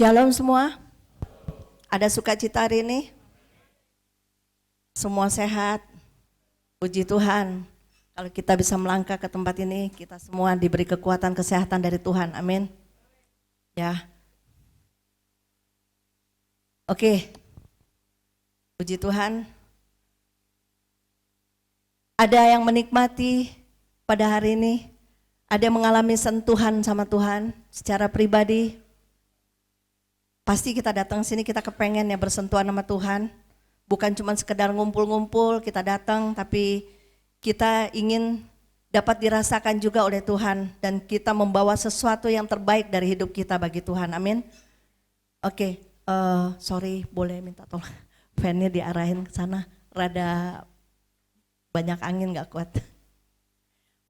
Shalom semua. Ada sukacita hari ini? Semua sehat? Puji Tuhan. Kalau kita bisa melangkah ke tempat ini, kita semua diberi kekuatan kesehatan dari Tuhan. Amin. Ya. Oke. Puji Tuhan. Ada yang menikmati pada hari ini? Ada yang mengalami sentuhan sama Tuhan secara pribadi? Pasti kita datang sini kita kepengen ya bersentuhan sama Tuhan. Bukan cuma sekedar ngumpul-ngumpul kita datang, tapi kita ingin dapat dirasakan juga oleh Tuhan. Dan kita membawa sesuatu yang terbaik dari hidup kita bagi Tuhan, amin. Oke, sorry boleh minta tolong fan-nya diarahin ke sana. Rada banyak angin gak kuat.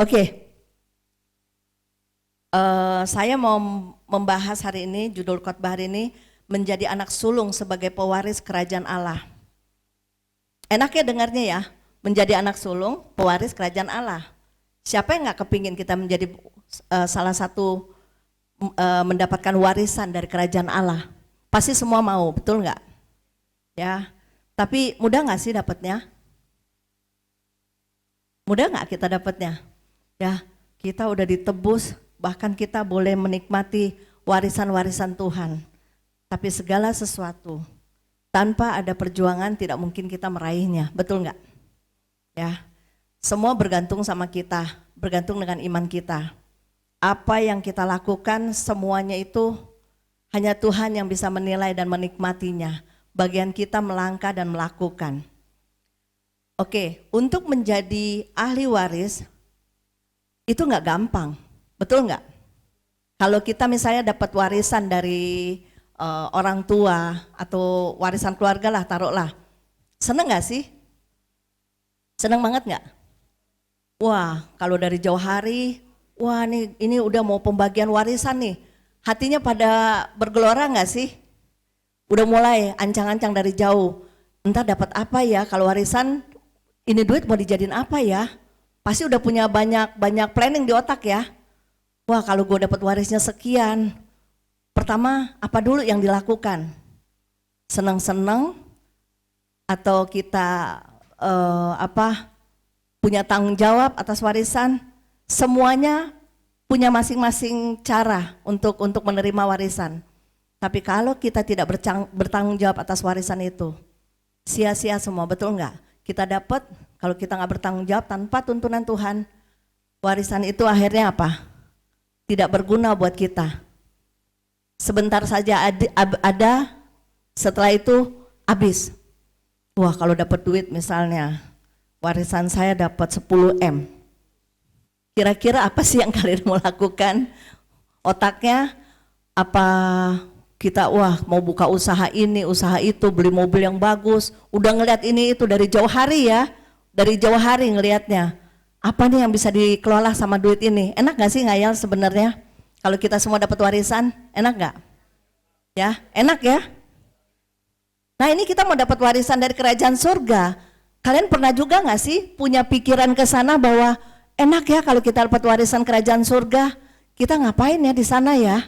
Oke. Saya mau membahas hari ini, judul khotbah hari ini, menjadi anak sulung sebagai pewaris kerajaan Allah. Enak ya dengarnya ya, menjadi anak sulung, pewaris kerajaan Allah. Siapa yang gak kepingin kita menjadi salah satu mendapatkan warisan dari kerajaan Allah? Pasti semua mau, betul gak? Ya, tapi mudah gak sih dapatnya? Mudah gak kita dapatnya? Ya, kita udah ditebus. Bahkan kita boleh menikmati warisan-warisan Tuhan. Tapi segala sesuatu tanpa ada perjuangan tidak mungkin kita meraihnya, betul enggak? Ya, semua bergantung sama kita, bergantung dengan iman kita. Apa yang kita lakukan semuanya itu hanya Tuhan yang bisa menilai dan menikmatinya. Bagian kita melangkah dan melakukan. Oke, untuk menjadi ahli waris itu enggak gampang. Betul nggak? Kalau kita misalnya dapat warisan dari orang tua atau warisan keluarga lah, taruhlah. Seneng nggak sih? Seneng banget nggak? Wah, kalau dari jauh hari, wah ini udah mau pembagian warisan nih. Hatinya pada bergelora nggak sih? Udah mulai ancang-ancang dari jauh. Entah dapat apa ya kalau warisan, ini duit mau dijadiin apa ya? Pasti udah punya banyak planning di otak ya. Wah kalau gue dapat warisnya sekian, pertama apa dulu yang dilakukan? Seneng-seneng atau kita punya tanggung jawab atas warisan? Semuanya punya masing-masing cara untuk menerima warisan. Tapi kalau kita tidak bertanggung jawab atas warisan itu, sia-sia semua, betul nggak? Kita dapat, kalau kita nggak bertanggung jawab tanpa tuntunan Tuhan, warisan itu akhirnya apa? Tidak berguna buat kita. Sebentar saja ada, setelah itu habis. Wah kalau dapat duit misalnya, warisan saya dapat 10 M. Kira-kira apa sih yang kalian mau lakukan? Otaknya apa kita mau buka usaha ini, usaha itu, beli mobil yang bagus. Udah ngeliat ini itu dari jauh hari ya, dari jauh hari ngelihatnya. Apa nih yang bisa dikelola sama duit ini? Enak gak sih ngayal sebenarnya? Kalau kita semua dapat warisan, enak gak? Ya, enak ya? Nah ini kita mau dapat warisan dari kerajaan surga. Kalian pernah juga gak sih punya pikiran ke sana bahwa enak ya kalau kita dapat warisan kerajaan surga? Kita ngapain ya di sana ya?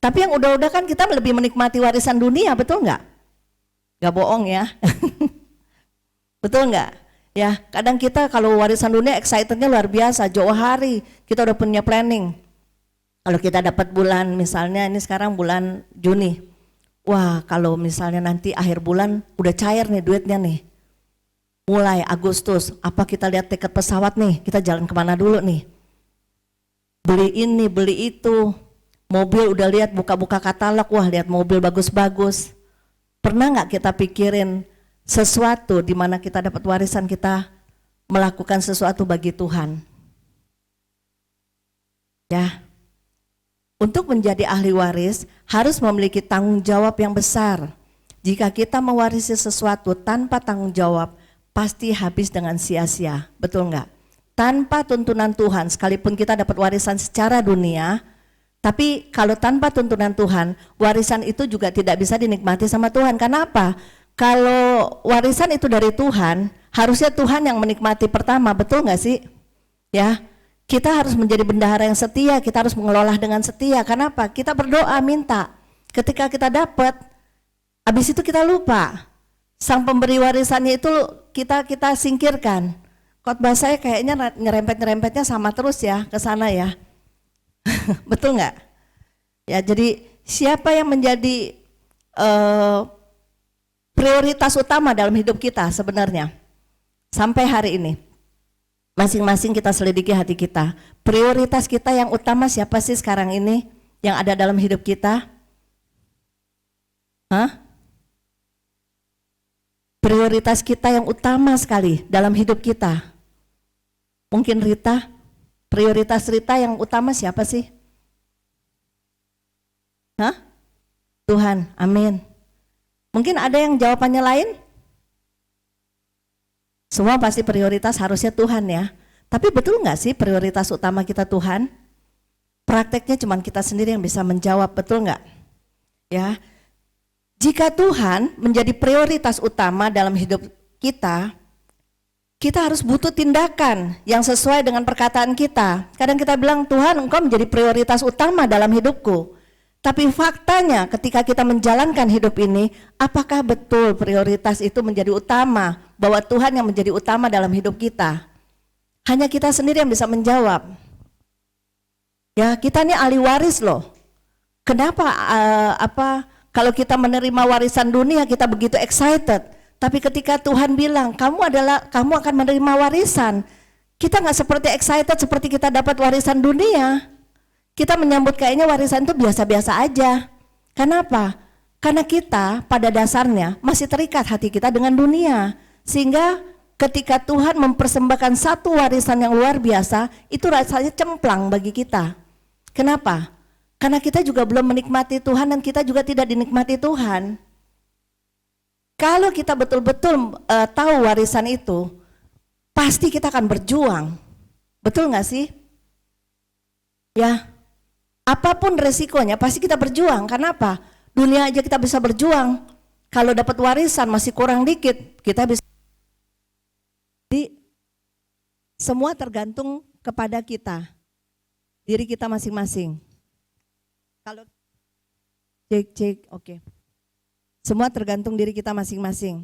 Tapi yang udah-udah kan kita lebih menikmati warisan dunia, betul gak? Gak bohong ya? Betul gak? Ya, kadang kita kalau warisan dunia excitednya luar biasa, jauh hari kita udah punya planning. Kalau kita dapat bulan misalnya ini sekarang bulan Juni, wah kalau misalnya nanti akhir bulan udah cair nih duitnya nih. Mulai Agustus, apa kita lihat tiket pesawat nih, kita jalan kemana dulu nih. Beli ini, beli itu, mobil udah lihat buka-buka katalog, wah lihat mobil bagus-bagus. Pernah gak kita pikirin sesuatu di mana kita dapat warisan, kita melakukan sesuatu bagi Tuhan. Ya. Untuk menjadi ahli waris harus memiliki tanggung jawab yang besar. Jika kita mewarisi sesuatu tanpa tanggung jawab, pasti habis dengan sia-sia. Betul enggak? Tanpa tuntunan Tuhan, sekalipun kita dapat warisan secara dunia, tapi kalau tanpa tuntunan Tuhan, warisan itu juga tidak bisa dinikmati sama Tuhan. Kenapa? Kalau warisan itu dari Tuhan, harusnya Tuhan yang menikmati pertama, betul nggak sih? Ya, kita harus menjadi bendahara yang setia, kita harus mengelola dengan setia. Kenapa? Kita berdoa minta, Ketika kita dapat, habis itu kita lupa. Sang pemberi warisannya itu kita singkirkan. Khotbah saya kayaknya nyerempet-nyerempetnya sama terus ya ke sana ya. Betul nggak? Ya, jadi siapa yang menjadi prioritas utama dalam hidup kita sebenarnya? Sampai hari ini. Masing-masing kita selidiki hati kita. Prioritas kita yang utama siapa sih sekarang ini yang ada dalam hidup kita? Hah? Prioritas kita yang utama sekali dalam hidup kita. Mungkin Rita, prioritas Rita yang utama siapa sih? Hah? Tuhan, amin. Mungkin ada yang jawabannya lain? Semua pasti prioritas harusnya Tuhan ya. Tapi betul nggak sih prioritas utama kita Tuhan? Prakteknya cuma kita sendiri yang bisa menjawab, betul nggak? Ya. Jika Tuhan menjadi prioritas utama dalam hidup kita, kita harus butuh tindakan yang sesuai dengan perkataan kita. Kadang kita bilang, Tuhan Engkau menjadi prioritas utama dalam hidupku. Tapi faktanya ketika kita menjalankan hidup ini, apakah betul prioritas itu menjadi utama? Bahwa Tuhan yang menjadi utama dalam hidup kita? Hanya kita sendiri yang bisa menjawab. Ya, kita ini ahli waris loh. Kenapa kalau kita menerima warisan dunia kita begitu excited, tapi ketika Tuhan bilang kamu akan menerima warisan, kita nggak seperti excited seperti kita dapat warisan dunia. Kita menyambut kayaknya warisan itu biasa-biasa aja. Kenapa? Karena kita pada dasarnya masih terikat hati kita dengan dunia, sehingga ketika Tuhan mempersembahkan satu warisan yang luar biasa, itu rasanya cemplang bagi kita. Kenapa? Karena kita juga belum menikmati Tuhan dan kita juga tidak dinikmati Tuhan. Kalau kita betul-betul tahu warisan itu, pasti kita akan berjuang. Betul nggak sih? Ya, apapun resikonya pasti kita berjuang. Kenapa? Dunia aja kita bisa berjuang. Kalau dapat warisan masih kurang dikit, kita bisa. Jadi semua tergantung kepada kita, diri kita masing-masing. Kalau cek, oke. Semua tergantung diri kita masing-masing.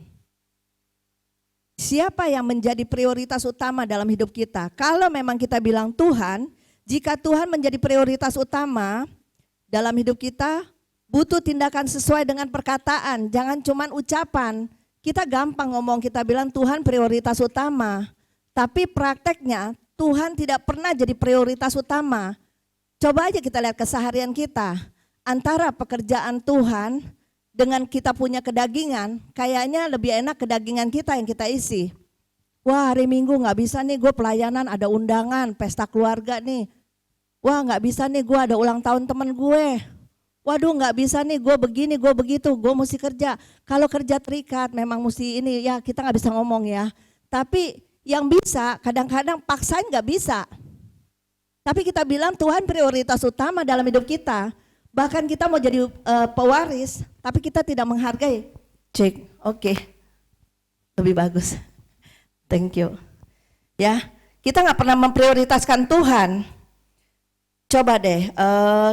Siapa yang menjadi prioritas utama dalam hidup kita? Kalau memang kita bilang Tuhan, jika Tuhan menjadi prioritas utama dalam hidup kita, butuh tindakan sesuai dengan perkataan, jangan cuman ucapan. Kita gampang ngomong, kita bilang Tuhan prioritas utama, tapi prakteknya Tuhan tidak pernah jadi prioritas utama. Coba aja kita lihat keseharian kita, antara pekerjaan Tuhan dengan kita punya kedagingan, kayaknya lebih enak kedagingan kita yang kita isi. Wah, hari Minggu gak bisa nih, gue pelayanan ada undangan, pesta keluarga nih. Wah, gak bisa nih, gue ada ulang tahun teman gue. Waduh, gak bisa nih, gue begini, gue begitu, gue mesti kerja. Kalau kerja terikat memang mesti ini, ya kita gak bisa ngomong ya. Tapi yang bisa, kadang-kadang paksain gak bisa. Tapi kita bilang Tuhan prioritas utama dalam hidup kita. Bahkan kita mau jadi pewaris, tapi kita tidak menghargai. Cek, oke. Lebih bagus. Thank you. Ya, kita nggak pernah memprioritaskan Tuhan. Coba deh,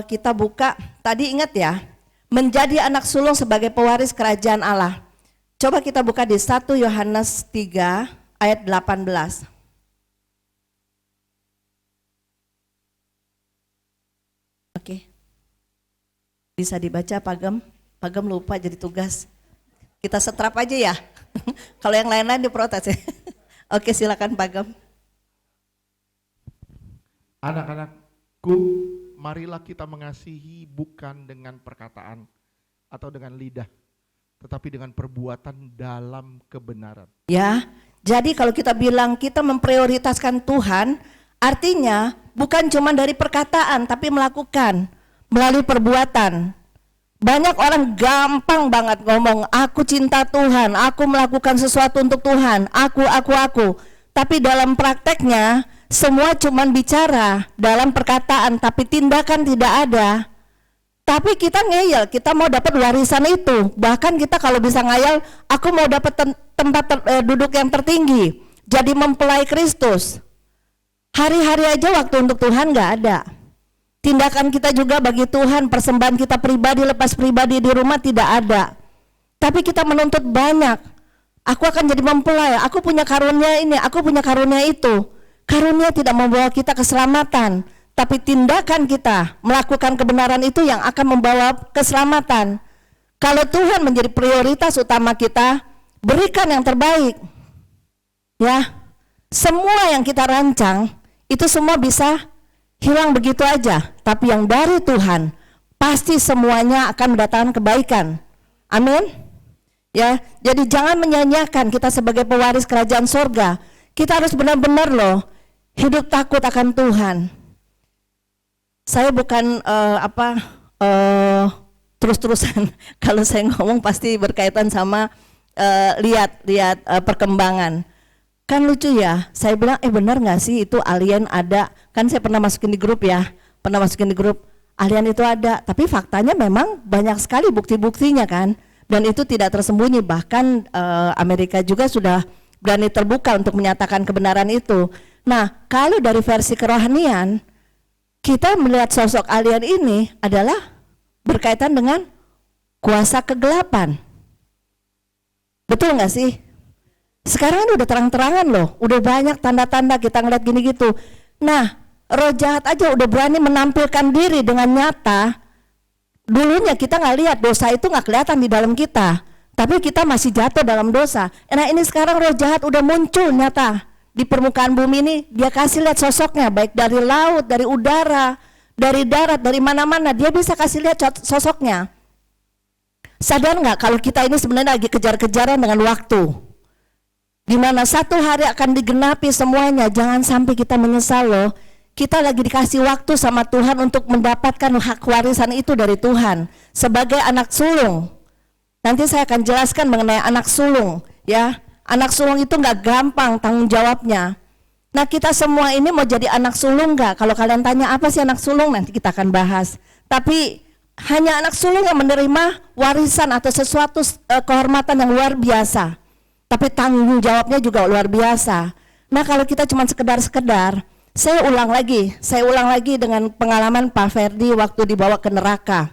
kita buka. Tadi ingat ya, menjadi anak sulung sebagai pewaris kerajaan Allah. Coba kita buka di 1 Yohanes 3 ayat 18. Oke. Bisa dibaca Pagem? Pagem lupa jadi tugas. Kita setrap aja ya. Kalau yang lain-lain diprotes ya. Oke, silakan Pagem. Anak-anakku, marilah kita mengasihi bukan dengan perkataan atau dengan lidah, tetapi dengan perbuatan dalam kebenaran. Ya, jadi kalau kita bilang kita memprioritaskan Tuhan, artinya bukan cuma dari perkataan tapi melakukan melalui perbuatan. Banyak orang gampang banget ngomong, aku cinta Tuhan, aku melakukan sesuatu untuk Tuhan, aku. Tapi dalam prakteknya semua cuma bicara dalam perkataan tapi tindakan tidak ada. Tapi kita ngeyel, kita mau dapat warisan itu. Bahkan kita kalau bisa ngayal, aku mau dapat tempat duduk yang tertinggi, jadi mempelai Kristus. Hari-hari aja waktu untuk Tuhan gak ada. Tindakan kita juga bagi Tuhan, persembahan kita pribadi, lepas pribadi di rumah tidak ada. Tapi kita menuntut banyak. Aku akan jadi mempelai, aku punya karunia ini, aku punya karunia itu. Karunia tidak membawa kita keselamatan, tapi tindakan kita melakukan kebenaran itu yang akan membawa keselamatan. Kalau Tuhan menjadi prioritas utama kita, berikan yang terbaik. Ya, semua yang kita rancang itu semua bisa hilang begitu aja, tapi yang dari Tuhan pasti semuanya akan mendatangkan kebaikan. Amin. Ya, jadi jangan menyanyiakan kita sebagai pewaris kerajaan sorga. Kita harus benar-benar loh hidup takut akan Tuhan. Saya bukan terus-terusan kalau saya ngomong pasti berkaitan sama lihat perkembangan. Kan lucu ya, saya bilang benar nggak sih itu alien ada? Kan saya pernah masukin di grup ya, alien itu ada. Tapi faktanya memang banyak sekali bukti-buktinya kan, dan itu tidak tersembunyi. Bahkan Amerika juga sudah berani terbuka untuk menyatakan kebenaran itu. Nah, kalau dari versi kerohanian, kita melihat sosok alien ini adalah berkaitan dengan kuasa kegelapan. Betul nggak sih? Sekarang udah terang-terangan loh, udah banyak tanda-tanda kita ngeliat gini gitu. Nah, roh jahat aja udah berani menampilkan diri dengan nyata. Dulunya kita nggak lihat, dosa itu nggak kelihatan di dalam kita, tapi kita masih jatuh dalam dosa. Nah ini sekarang roh jahat udah muncul nyata di permukaan bumi ini. Dia kasih lihat sosoknya, baik dari laut, dari udara, dari darat, dari mana-mana. Dia bisa kasih lihat sosoknya. Sadar nggak kalau kita ini sebenarnya lagi kejar-kejaran dengan waktu, di mana satu hari akan digenapi semuanya. Jangan sampai kita menyesal loh. Kita lagi dikasih waktu sama Tuhan untuk mendapatkan hak warisan itu dari Tuhan sebagai anak sulung. Nanti saya akan jelaskan mengenai anak sulung ya. Anak sulung itu nggak gampang tanggung jawabnya. Nah kita semua ini mau jadi anak sulung nggak? Kalau kalian tanya apa sih anak sulung, nanti kita akan bahas. Tapi hanya anak sulung yang menerima warisan atau sesuatu kehormatan yang luar biasa. Tapi tanggung jawabnya juga luar biasa. Nah kalau kita cuma sekedar, saya ulang lagi dengan pengalaman Pak Ferdi waktu dibawa ke neraka.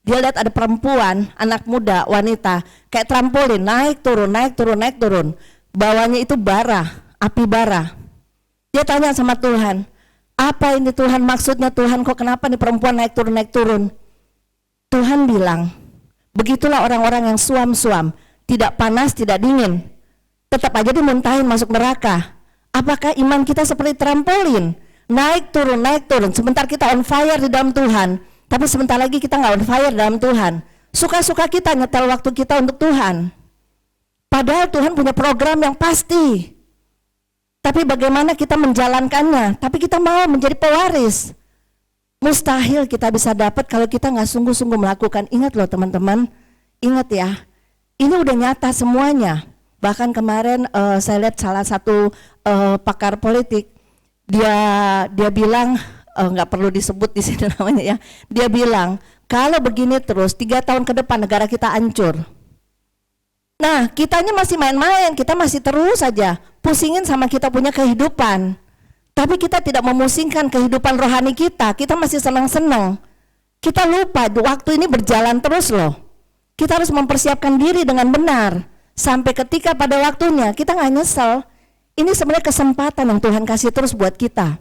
Dia lihat ada perempuan, anak muda, wanita, kayak trampolin, naik turun. Bawahnya itu bara, api bara. Dia tanya sama Tuhan, apa ini Tuhan, maksudnya Tuhan, kok kenapa nih perempuan naik turun. Tuhan bilang, begitulah orang-orang yang suam-suam, tidak panas, tidak dingin, tetap aja dimuntahin masuk neraka. Apakah iman kita seperti trampolin, naik turun, sebentar kita on fire di dalam Tuhan, tapi sebentar lagi kita nggak on fire dalam Tuhan. Suka-suka kita nyetel waktu kita untuk Tuhan, padahal Tuhan punya program yang pasti. Tapi bagaimana kita menjalankannya? Tapi kita mau menjadi pewaris. Mustahil kita bisa dapat kalau kita nggak sungguh-sungguh melakukan. Ingat loh teman-teman, ingat ya, ini udah nyata semuanya. Bahkan kemarin saya lihat salah satu pakar politik, dia bilang, nggak perlu disebut di sini namanya ya. Dia bilang kalau begini terus 3 tahun ke depan negara kita hancur. Nah kitanya masih main-main, kita masih terus saja pusingin sama kita punya kehidupan. Tapi kita tidak memusingkan kehidupan rohani kita masih senang-senang. Kita lupa waktu ini berjalan terus loh. Kita harus mempersiapkan diri dengan benar. Sampai ketika pada waktunya kita nggak nyesel. Ini sebenarnya kesempatan yang Tuhan kasih terus buat kita.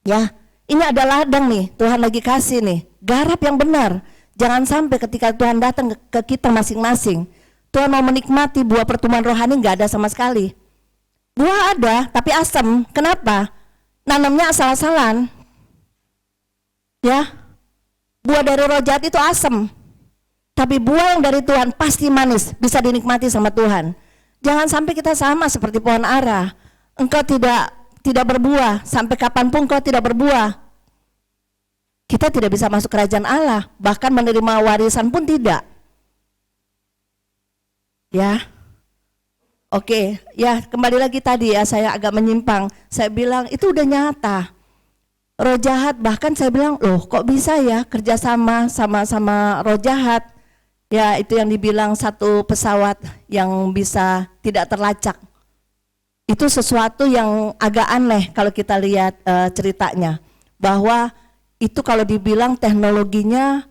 Ya, ini ada ladang nih, Tuhan lagi kasih nih. Garap yang benar. Jangan sampai ketika Tuhan datang ke kita masing-masing, Tuhan mau menikmati buah pertumbuhan rohani nggak ada sama sekali. Buah ada, tapi asam. Kenapa? Nanamnya asal-asalan. Ya, buah dari roh jahat itu asam. Tapi buah yang dari Tuhan pasti manis, bisa dinikmati sama Tuhan. Jangan sampai kita sama seperti pohon ara. Engkau tidak berbuah, sampai kapanpun engkau tidak berbuah. Kita tidak bisa masuk kerajaan Allah, bahkan menerima warisan pun tidak. Ya, oke, ya kembali lagi tadi ya, saya agak menyimpang. Saya bilang itu udah nyata. Roh jahat, bahkan saya bilang, loh kok bisa ya kerjasama sama roh jahat. Ya itu yang dibilang satu pesawat yang bisa tidak terlacak. Itu sesuatu yang agak aneh kalau kita lihat ceritanya. Bahwa Itu kalau dibilang teknologinya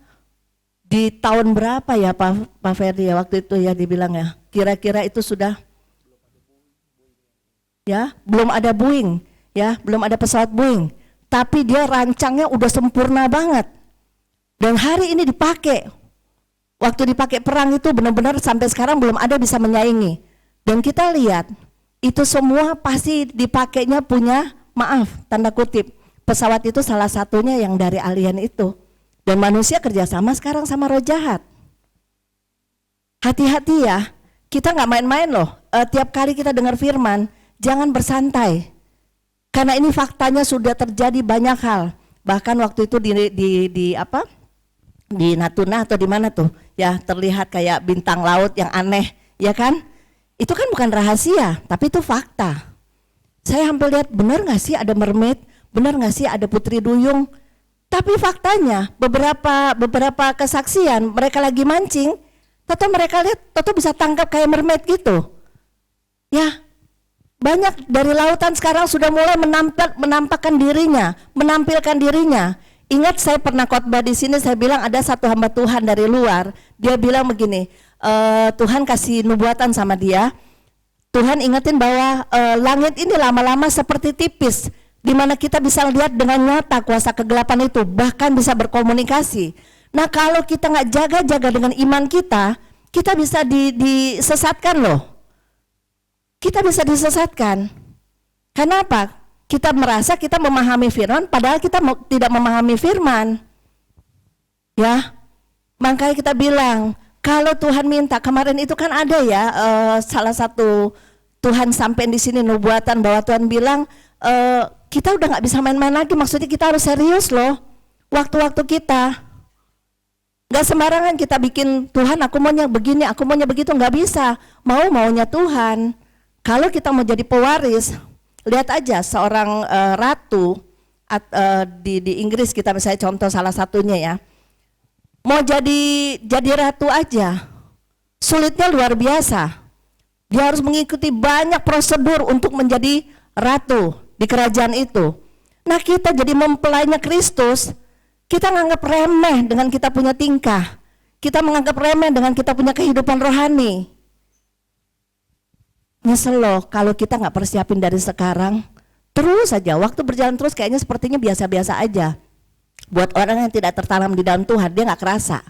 di tahun berapa ya Pak Ferdi ya waktu itu ya dibilang ya. Kira-kira itu sudah ya, belum ada Boeing ya, belum ada pesawat Boeing. Tapi dia rancangnya udah sempurna banget. Dan hari ini dipakai. Waktu dipakai perang itu benar-benar sampai sekarang belum ada bisa menyaingi. Dan kita lihat itu semua pasti dipakainya punya, maaf tanda kutip, pesawat itu salah satunya yang dari alien itu. Dan manusia kerjasama sekarang sama roh jahat. Hati-hati ya, kita nggak main-main loh. Tiap kali kita dengar firman, jangan bersantai. Karena ini faktanya sudah terjadi banyak hal. Bahkan waktu itu di Natuna atau di mana tuh, ya terlihat kayak bintang laut yang aneh, ya kan? Itu kan bukan rahasia, tapi itu fakta. Saya hampir lihat, benar nggak sih ada mermaid? Benar nggak sih ada putri duyung? Tapi faktanya beberapa kesaksian mereka lagi mancing, tahu mereka lihat, tahu bisa tangkap kayak mermaid gitu. Ya, banyak dari lautan sekarang sudah mulai menampakkan dirinya, menampilkan dirinya. Ingat saya pernah khotbah di sini, saya bilang ada satu hamba Tuhan dari luar, dia bilang begini, Tuhan kasih nubuatan sama dia. Tuhan ingetin bahwa langit ini lama-lama seperti tipis, di mana kita bisa lihat dengan nyata kuasa kegelapan itu, bahkan bisa berkomunikasi. Nah kalau kita nggak jaga-jaga dengan iman kita bisa disesatkan loh. Kita bisa disesatkan. Kenapa? Kita merasa kita memahami firman, padahal kita tidak memahami firman. Ya, makanya kita bilang, kalau Tuhan minta, kemarin itu kan ada ya salah satu Tuhan sampai di sini nubuatan bahwa Tuhan bilang kita udah nggak bisa main-main lagi, maksudnya kita harus serius loh, waktu-waktu kita. Nggak sembarangan kita bikin Tuhan aku maunya begini, aku maunya begitu, nggak bisa. Maunya Tuhan. Kalau kita mau jadi pewaris, lihat aja seorang ratu di Inggris kita misalnya contoh salah satunya ya. Mau jadi ratu aja sulitnya luar biasa. Dia harus mengikuti banyak prosedur untuk menjadi ratu di kerajaan itu. Nah kita jadi mempelainya Kristus, kita menganggap remeh dengan kita punya tingkah. Kita menganggap remeh dengan kita punya kehidupan rohani. Nyesel loh kalau kita nggak persiapin dari sekarang. Terus saja waktu berjalan terus kayaknya sepertinya biasa-biasa aja. Buat orang yang tidak tertanam di dalam Tuhan, dia nggak kerasa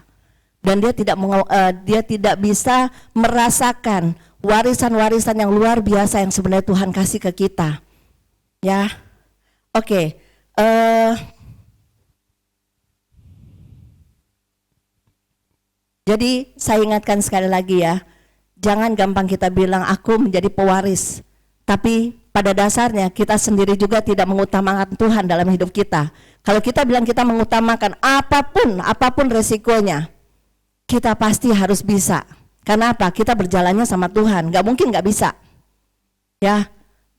dan dia tidak bisa merasakan warisan-warisan yang luar biasa yang sebenarnya Tuhan kasih ke kita. Ya, oke. Jadi saya ingatkan sekali lagi ya. Jangan gampang kita bilang aku menjadi pewaris, tapi pada dasarnya kita sendiri juga tidak mengutamakan Tuhan dalam hidup kita. Kalau kita bilang kita mengutamakan apapun resikonya, kita pasti harus bisa. Karena apa? Kita berjalannya sama Tuhan, nggak mungkin nggak bisa. Ya,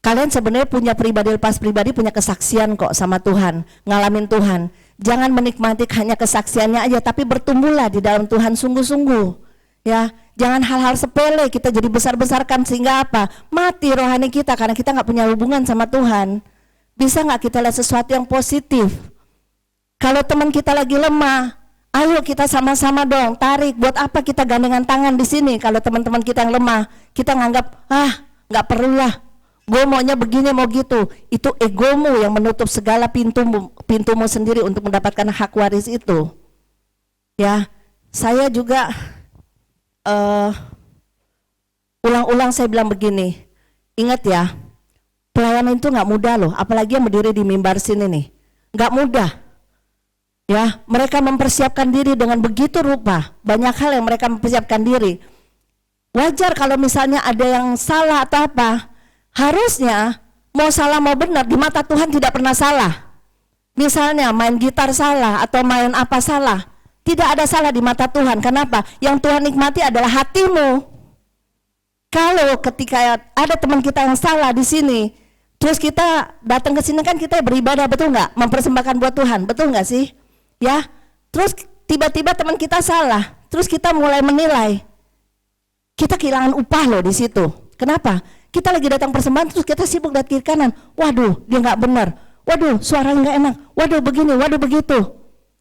kalian sebenarnya punya pribadi punya kesaksian kok sama Tuhan, ngalamin Tuhan. Jangan menikmati hanya kesaksiannya aja, tapi bertumbuhlah di dalam Tuhan sungguh-sungguh. Ya, jangan hal-hal sepele kita jadi besar-besarkan sehingga apa? Mati rohani kita karena kita nggak punya hubungan sama Tuhan. Bisa nggak kita lihat sesuatu yang positif? Kalau teman kita lagi lemah, ayo kita sama-sama dong tarik. Buat apa kita gandengan tangan di sini? Kalau teman-teman kita yang lemah, kita nganggap nggak perlu lah. Gue maunya begini mau gitu. Itu egomu yang menutup segala pintumu sendiri untuk mendapatkan hak waris itu. Ya, saya juga ulang-ulang saya bilang begini, ingat ya, pelayanan itu nggak mudah loh, apalagi yang berdiri di mimbar sini nih, nggak mudah. Ya, mereka mempersiapkan diri dengan begitu rupa, banyak hal yang mereka mempersiapkan diri. Wajar kalau misalnya ada yang salah atau apa, harusnya mau salah mau benar di mata Tuhan tidak pernah salah. Misalnya main gitar salah atau main apa salah, tidak ada salah di mata Tuhan. Kenapa? Yang Tuhan nikmati adalah hatimu. Kalau ketika ada teman kita yang salah di sini, terus kita datang ke sini kan kita beribadah, betul nggak? Mempersembahkan buat Tuhan, betul nggak sih? Ya. Terus tiba-tiba teman kita salah, terus kita mulai menilai. Kita kehilangan upah loh di situ. Kenapa? Kita lagi datang persembahan terus kita sibuk lihat kiri kanan. Waduh, dia nggak benar. Waduh, suaranya nggak enak. waduh begini, waduh begitu.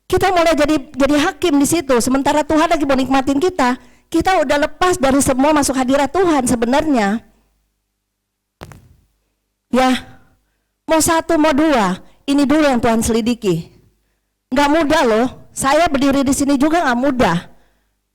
Kita mulai jadi hakim di situ. Sementara Tuhan lagi mau nikmatin kita, kita udah lepas dari semua masuk hadirat Tuhan sebenarnya. Ya, mau satu, mau dua, ini dulu yang Tuhan selidiki. Nggak mudah loh, saya berdiri di sini juga nggak mudah.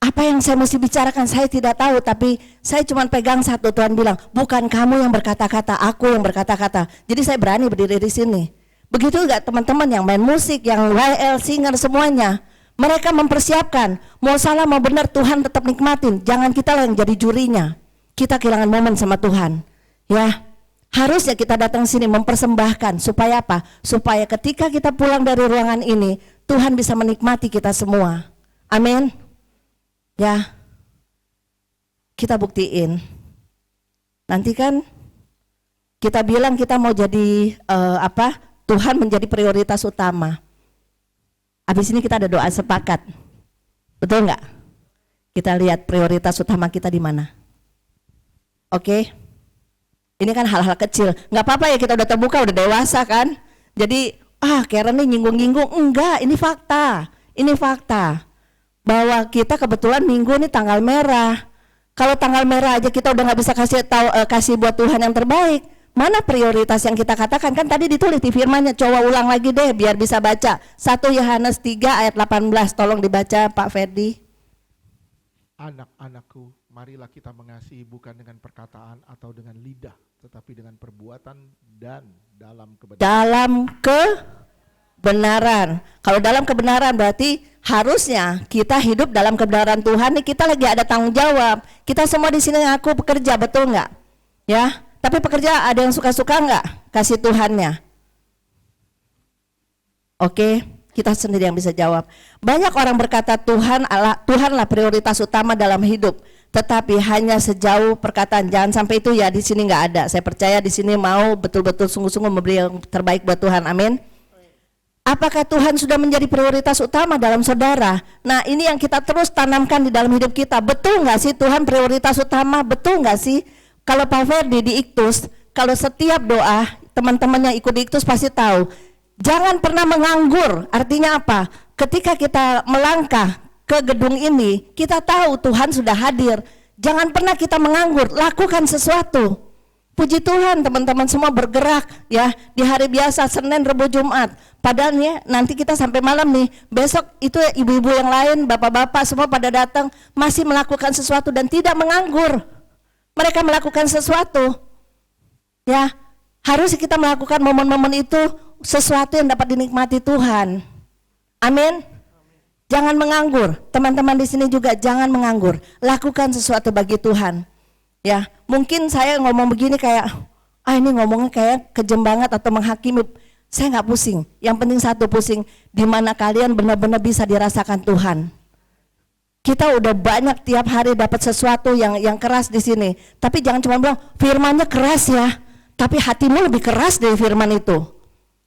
Apa yang saya mesti bicarakan saya tidak tahu, tapi saya cuma pegang satu. Tuhan bilang, bukan kamu yang berkata-kata, aku yang berkata-kata. Jadi saya berani berdiri di sini. Begitu nggak teman-teman yang main musik, yang YL, singer, semuanya. Mereka mempersiapkan, mau salah mau benar Tuhan tetap nikmatin. Jangan kita lah yang jadi jurinya. Kita kehilangan momen sama Tuhan. Ya, harusnya kita datang sini mempersembahkan. Supaya apa? Supaya ketika kita pulang dari ruangan ini, Tuhan bisa menikmati kita semua. Amin. Ya, kita buktiin. Nanti kan kita bilang kita mau jadi Tuhan menjadi prioritas utama. Habis ini kita ada doa sepakat, betul nggak? Kita lihat prioritas utama kita di mana. Oke? Ini kan hal-hal kecil, nggak apa-apa ya, kita udah terbuka, udah dewasa kan. Jadi Karen nih nyinggung-nyinggung, enggak, ini fakta. Ini fakta bahwa kita kebetulan minggu ini tanggal merah. Kalau tanggal merah aja kita udah nggak bisa kasih buat Tuhan yang terbaik. Mana prioritas yang kita katakan? Kan tadi ditulis di firman-Nya, coba ulang lagi deh biar bisa baca. 1 Yohanes 3 ayat 18, tolong dibaca Pak Ferdi. Anak-anakku, marilah kita mengasihi bukan dengan perkataan atau dengan lidah, tetapi dengan perbuatan dan dalam kebenaran. Dalam kebenaran. Kalau dalam kebenaran berarti harusnya kita hidup dalam kebenaran Tuhan. Nih kita lagi ada tanggung jawab. Kita semua di sini ngaku pekerja, betul nggak? Ya. Tapi pekerja ada yang suka-suka nggak kasih Tuhannya? Oke, kita sendiri yang bisa jawab. Banyak orang berkata Tuhanlah prioritas utama dalam hidup, tetapi hanya sejauh perkataan. Jangan sampai itu ya, di sini nggak ada. Saya percaya di sini mau betul-betul sungguh-sungguh memberi yang terbaik buat Tuhan. Amin. Apakah Tuhan sudah menjadi prioritas utama dalam saudara? Nah, ini yang kita terus tanamkan di dalam hidup kita. Betul nggak sih Tuhan prioritas utama? Betul nggak sih? Kalau Pak Ferdi di Iktus, kalau setiap doa, teman-temannya ikut di Iktus pasti tahu, jangan pernah menganggur. Artinya apa? Ketika kita melangkah ke gedung ini, kita tahu Tuhan sudah hadir. Jangan pernah kita menganggur, lakukan sesuatu. Puji Tuhan teman-teman semua bergerak ya di hari biasa, Senin, Rabu, Jumat. Padahal ya nanti kita sampai malam nih, besok itu ibu-ibu yang lain, bapak-bapak semua pada datang, masih melakukan sesuatu dan tidak menganggur. Mereka melakukan sesuatu, ya harus kita melakukan momen-momen itu sesuatu yang dapat dinikmati Tuhan. Amin. Jangan menganggur, teman-teman di sini juga jangan menganggur. Lakukan sesuatu bagi Tuhan. Ya, mungkin saya ngomong begini kayak, ini ngomongnya kayak kejem banget atau menghakimi. Saya nggak pusing. Yang penting satu pusing, di mana kalian benar-benar bisa dirasakan Tuhan. Kita udah banyak tiap hari dapat sesuatu yang keras di sini. Tapi jangan cuma bilang firman-Nya keras ya, tapi hatimu lebih keras dari firman itu.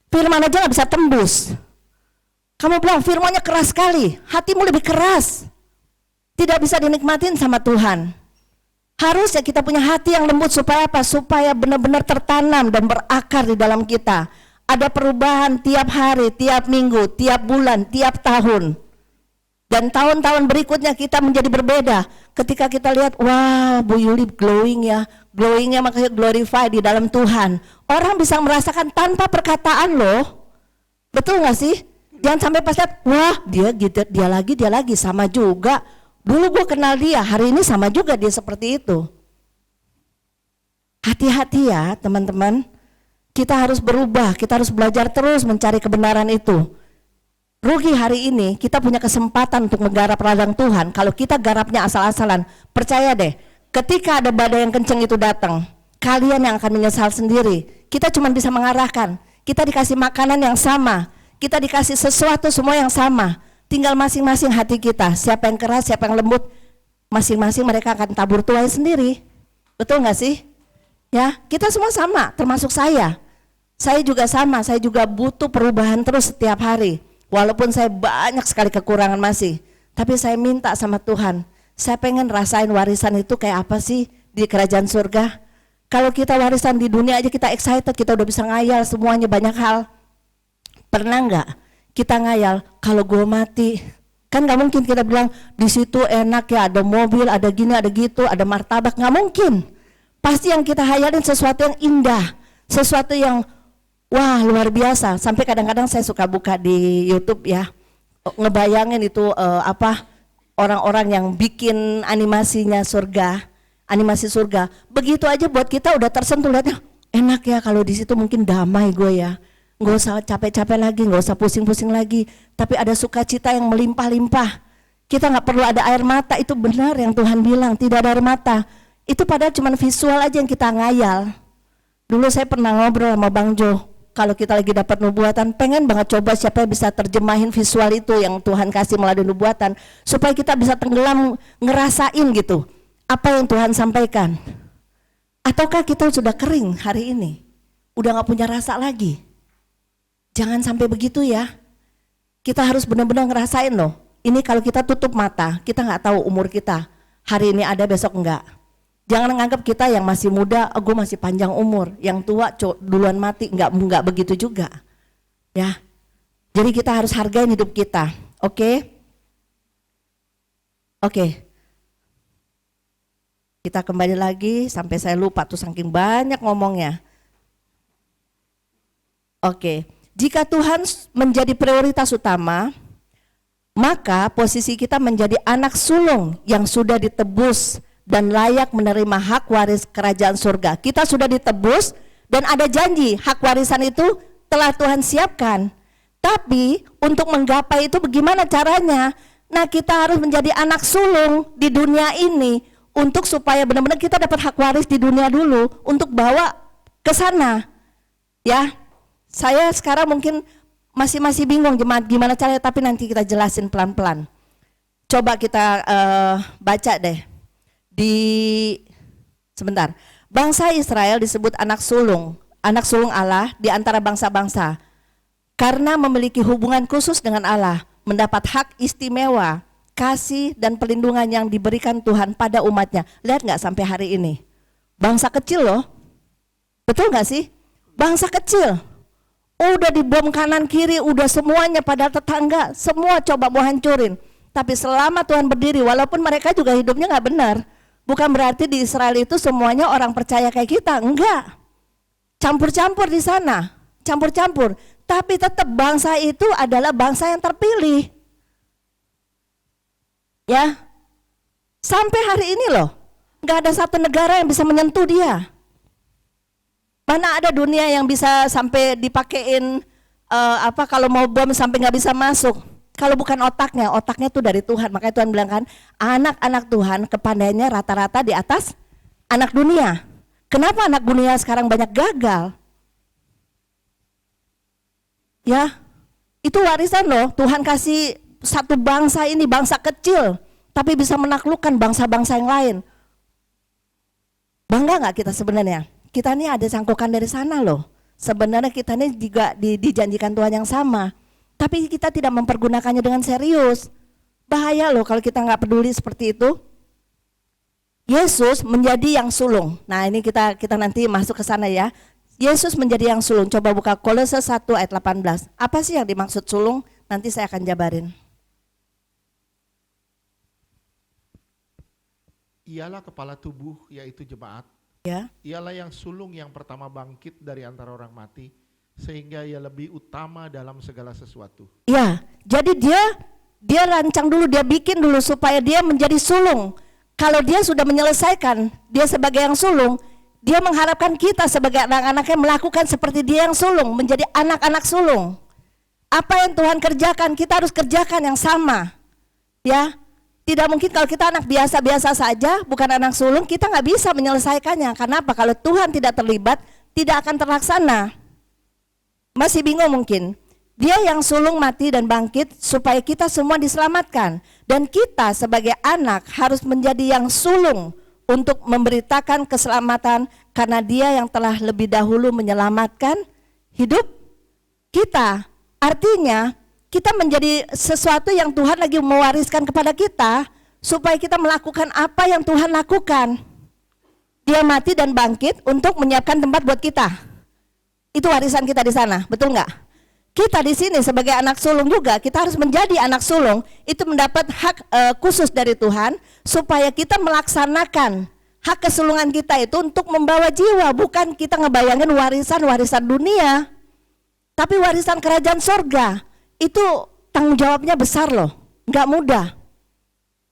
Firman aja nggak bisa tembus. Kamu bilang firman-Nya keras sekali, hatimu lebih keras. Tidak bisa dinikmatin sama Tuhan. Harusnya kita punya hati yang lembut supaya apa? Supaya benar-benar tertanam dan berakar di dalam kita. Ada perubahan tiap hari, tiap minggu, tiap bulan, tiap tahun. Dan tahun-tahun berikutnya kita menjadi berbeda. Ketika kita lihat, wah Bu Yuli glowing ya, glowingnya makanya glorify di dalam Tuhan. Orang bisa merasakan tanpa perkataan loh. Betul gak sih? Jangan sampai pas lihat, wah dia gitu, dia lagi sama juga. Dulu gue kenal dia, hari ini sama juga dia seperti itu. Hati-hati ya teman-teman. Kita harus berubah, kita harus belajar terus mencari kebenaran itu. Rugi hari ini kita punya kesempatan untuk menggarap ladang Tuhan. Kalau kita garapnya asal-asalan, percaya deh, ketika ada badai yang kenceng itu datang, kalian yang akan menyesal sendiri. Kita cuma bisa mengarahkan, kita dikasih makanan yang sama, kita dikasih sesuatu semua yang sama. Tinggal masing-masing hati kita, siapa yang keras, siapa yang lembut, masing-masing mereka akan tabur tuai sendiri. Betul gak sih? Ya, kita semua sama, termasuk saya. Saya juga sama, saya juga butuh perubahan terus setiap hari. Walaupun saya banyak sekali kekurangan masih, tapi saya minta sama Tuhan, saya pengen rasain warisan itu kayak apa sih di kerajaan surga. Kalau kita warisan di dunia aja kita excited, kita udah bisa ngayal semuanya banyak hal. Pernah nggak kita ngayal kalau gue mati, kan nggak mungkin kita bilang di situ enak ya, ada mobil, ada gini, ada gitu, ada martabak, nggak mungkin. Pasti yang kita hayalin sesuatu yang indah, sesuatu yang wah luar biasa. Sampai kadang-kadang saya suka buka di YouTube ya, ngebayangin itu orang-orang yang bikin animasinya surga, animasi surga. Begitu aja buat kita udah tersentuh, lihatnya enak ya kalau di situ, mungkin damai gue ya. Nggak usah capek-capek lagi, nggak usah pusing-pusing lagi, tapi ada sukacita yang melimpah-limpah. Kita nggak perlu ada air mata, itu benar yang Tuhan bilang, tidak ada air mata. Itu padahal cuma visual aja yang kita ngayal. Dulu saya pernah ngobrol sama Bang Jo, kalau kita lagi dapat nubuatan, pengen banget coba siapa yang bisa terjemahin visual itu yang Tuhan kasih melalui nubuatan, supaya kita bisa tenggelam ngerasain gitu, apa yang Tuhan sampaikan. Ataukah kita sudah kering hari ini, udah gak punya rasa lagi? Jangan sampai begitu ya. Kita harus benar-benar ngerasain loh. Ini kalau kita tutup mata, kita nggak tahu umur kita. Hari ini ada, besok enggak. Jangan menganggap kita yang masih muda, gue masih panjang umur. Yang tua duluan mati, enggak begitu juga. Ya. Jadi kita harus hargain hidup kita. Oke? Oke. Kita kembali lagi sampai saya lupa tuh saking banyak ngomongnya. Oke. Jika Tuhan menjadi prioritas utama, maka posisi kita menjadi anak sulung yang sudah ditebus dan layak menerima hak waris kerajaan surga. Kita sudah ditebus dan ada janji hak warisan itu telah Tuhan siapkan. Tapi untuk menggapai itu bagaimana caranya? Nah, kita harus menjadi anak sulung di dunia ini untuk supaya benar-benar kita dapat hak waris di dunia dulu untuk bawa ke sana. Ya. Saya sekarang mungkin masih bingung jemaat gimana caranya, tapi nanti kita jelasin pelan-pelan. Coba kita baca deh. Sebentar. Bangsa Israel disebut anak sulung Allah di antara bangsa-bangsa. Karena memiliki hubungan khusus dengan Allah, mendapat hak istimewa, kasih dan perlindungan yang diberikan Tuhan pada umatnya. Lihat nggak sampai hari ini? Bangsa kecil loh. Betul nggak sih? Bangsa kecil. Udah dibom kanan kiri, udah semuanya pada tetangga, semua coba mau hancurin. Tapi selama Tuhan berdiri, walaupun mereka juga hidupnya nggak benar, bukan berarti di Israel itu semuanya orang percaya kayak kita, enggak. Campur-campur di sana, campur-campur. Tapi tetap bangsa itu adalah bangsa yang terpilih. Ya, sampai hari ini loh, nggak ada satu negara yang bisa menyentuh dia. Mana ada dunia yang bisa sampai dipakein kalau mau bom sampai nggak bisa masuk. Kalau bukan otaknya tuh dari Tuhan. Makanya Tuhan bilang kan, anak-anak Tuhan kepandaiannya rata-rata di atas anak dunia. Kenapa anak dunia sekarang banyak gagal? Ya, itu warisan loh. Tuhan kasih satu bangsa ini, bangsa kecil, tapi bisa menaklukkan bangsa-bangsa yang lain. Bangga nggak kita sebenarnya? Kita ini ada cangkukan dari sana loh. Sebenarnya kita ini juga dijanjikan Tuhan yang sama. Tapi kita tidak mempergunakannya dengan serius. Bahaya loh kalau kita nggak peduli seperti itu. Yesus menjadi yang sulung. Nah ini kita nanti masuk ke sana ya. Yesus menjadi yang sulung. Coba buka Kolose 1 ayat 18. Apa sih yang dimaksud sulung? Nanti saya akan jabarin. Ialah kepala tubuh, yaitu jemaat. Ya. Ialah yang sulung yang pertama bangkit dari antara orang mati, sehingga ia lebih utama dalam segala sesuatu. Ya, jadi dia rancang dulu, dia bikin dulu supaya dia menjadi sulung. Kalau dia sudah menyelesaikan, dia sebagai yang sulung, dia mengharapkan kita sebagai anak-anaknya melakukan seperti dia yang sulung, menjadi anak-anak sulung. Apa yang Tuhan kerjakan, kita harus kerjakan yang sama. Ya. Tidak mungkin kalau kita anak biasa-biasa saja, bukan anak sulung, kita nggak bisa menyelesaikannya. Karena apa? Kalau Tuhan tidak terlibat, tidak akan terlaksana. Masih bingung mungkin. Dia yang sulung mati dan bangkit supaya kita semua diselamatkan. Dan kita sebagai anak harus menjadi yang sulung untuk memberitakan keselamatan karena dia yang telah lebih dahulu menyelamatkan hidup kita. Artinya, kita menjadi sesuatu yang Tuhan lagi mewariskan kepada kita supaya kita melakukan apa yang Tuhan lakukan. Dia mati dan bangkit untuk menyiapkan tempat buat kita. Itu warisan kita di sana, betul nggak? kita di sini sebagai anak sulung juga, kita harus menjadi anak sulung, itu mendapat hak khusus dari Tuhan, supaya kita melaksanakan hak kesulungan kita itu untuk membawa jiwa, bukan kita ngebayangin warisan dunia, tapi warisan kerajaan sorga. Itu tanggung jawabnya besar loh, nggak mudah.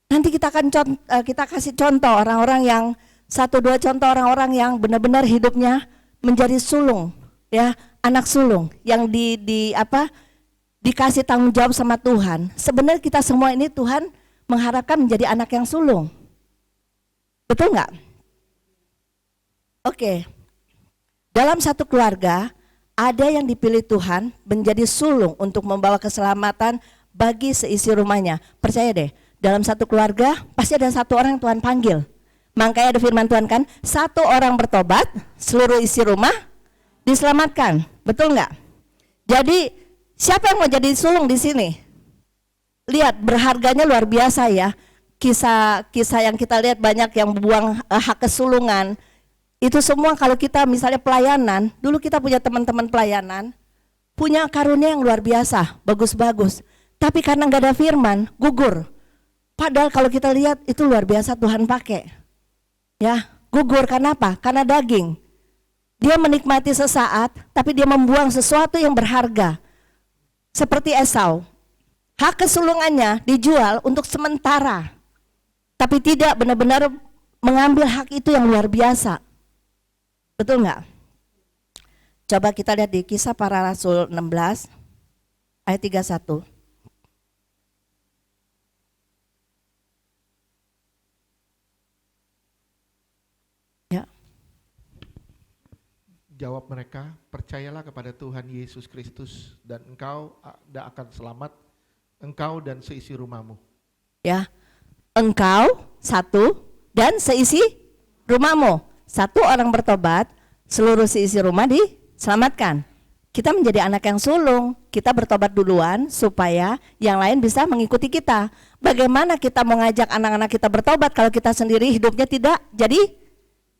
Nanti kita akan kita kasih contoh orang-orang yang, 1-2 contoh orang-orang yang benar-benar hidupnya menjadi sulung, ya, anak sulung yang dikasih tanggung jawab sama Tuhan. Sebenarnya kita semua ini Tuhan mengharapkan menjadi anak yang sulung. Betul nggak? Oke. Dalam satu keluarga ada yang dipilih Tuhan menjadi sulung untuk membawa keselamatan bagi seisi rumahnya. Percaya deh, dalam satu keluarga pasti ada satu orang yang Tuhan panggil. Makanya ada firman Tuhan kan, 1 orang bertobat, seluruh isi rumah diselamatkan. Betul nggak? Jadi siapa yang mau jadi sulung di sini? Lihat, berharganya luar biasa ya. Kisah yang kita lihat banyak yang buang hak kesulungan. Itu semua kalau kita misalnya pelayanan, dulu kita punya teman-teman pelayanan, punya karunia yang luar biasa, bagus-bagus. Tapi karena nggak ada firman, gugur. Padahal kalau kita lihat itu luar biasa Tuhan pakai. Ya, gugur karena apa? Karena daging. Dia menikmati sesaat, tapi dia membuang sesuatu yang berharga. Seperti Esau, hak kesulungannya dijual untuk sementara, tapi tidak benar-benar mengambil hak itu yang luar biasa. Betul nggak? Coba kita lihat di Kisah Para Rasul 16 ayat 31. Jawab mereka, percayalah kepada Tuhan Yesus Kristus dan engkau akan selamat, engkau dan seisi rumahmu. Ya, engkau, 1, dan seisi rumahmu. 1 orang bertobat, seluruh seisi rumah diselamatkan. Kita menjadi anak yang sulung, kita bertobat duluan supaya yang lain bisa mengikuti kita. Bagaimana kita mau ngajak anak-anak kita bertobat kalau kita sendiri hidupnya tidak jadi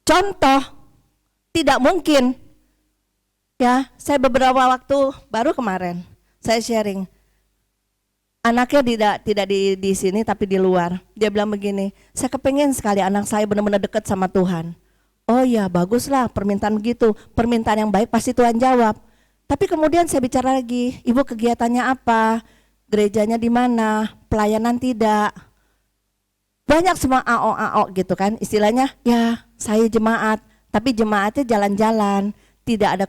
contoh? Tidak mungkin. Ya, saya beberapa waktu baru kemarin saya sharing, anaknya tidak di sini tapi di luar. Dia bilang begini, saya kepengen sekali anak saya benar-benar dekat sama Tuhan. Oh ya, baguslah permintaan begitu, permintaan yang baik pasti Tuhan jawab. Tapi kemudian saya bicara lagi, ibu kegiatannya apa, gerejanya di mana, pelayanan tidak. Banyak semua AO gitu kan, istilahnya ya saya jemaat, tapi jemaatnya jalan-jalan. Tidak ada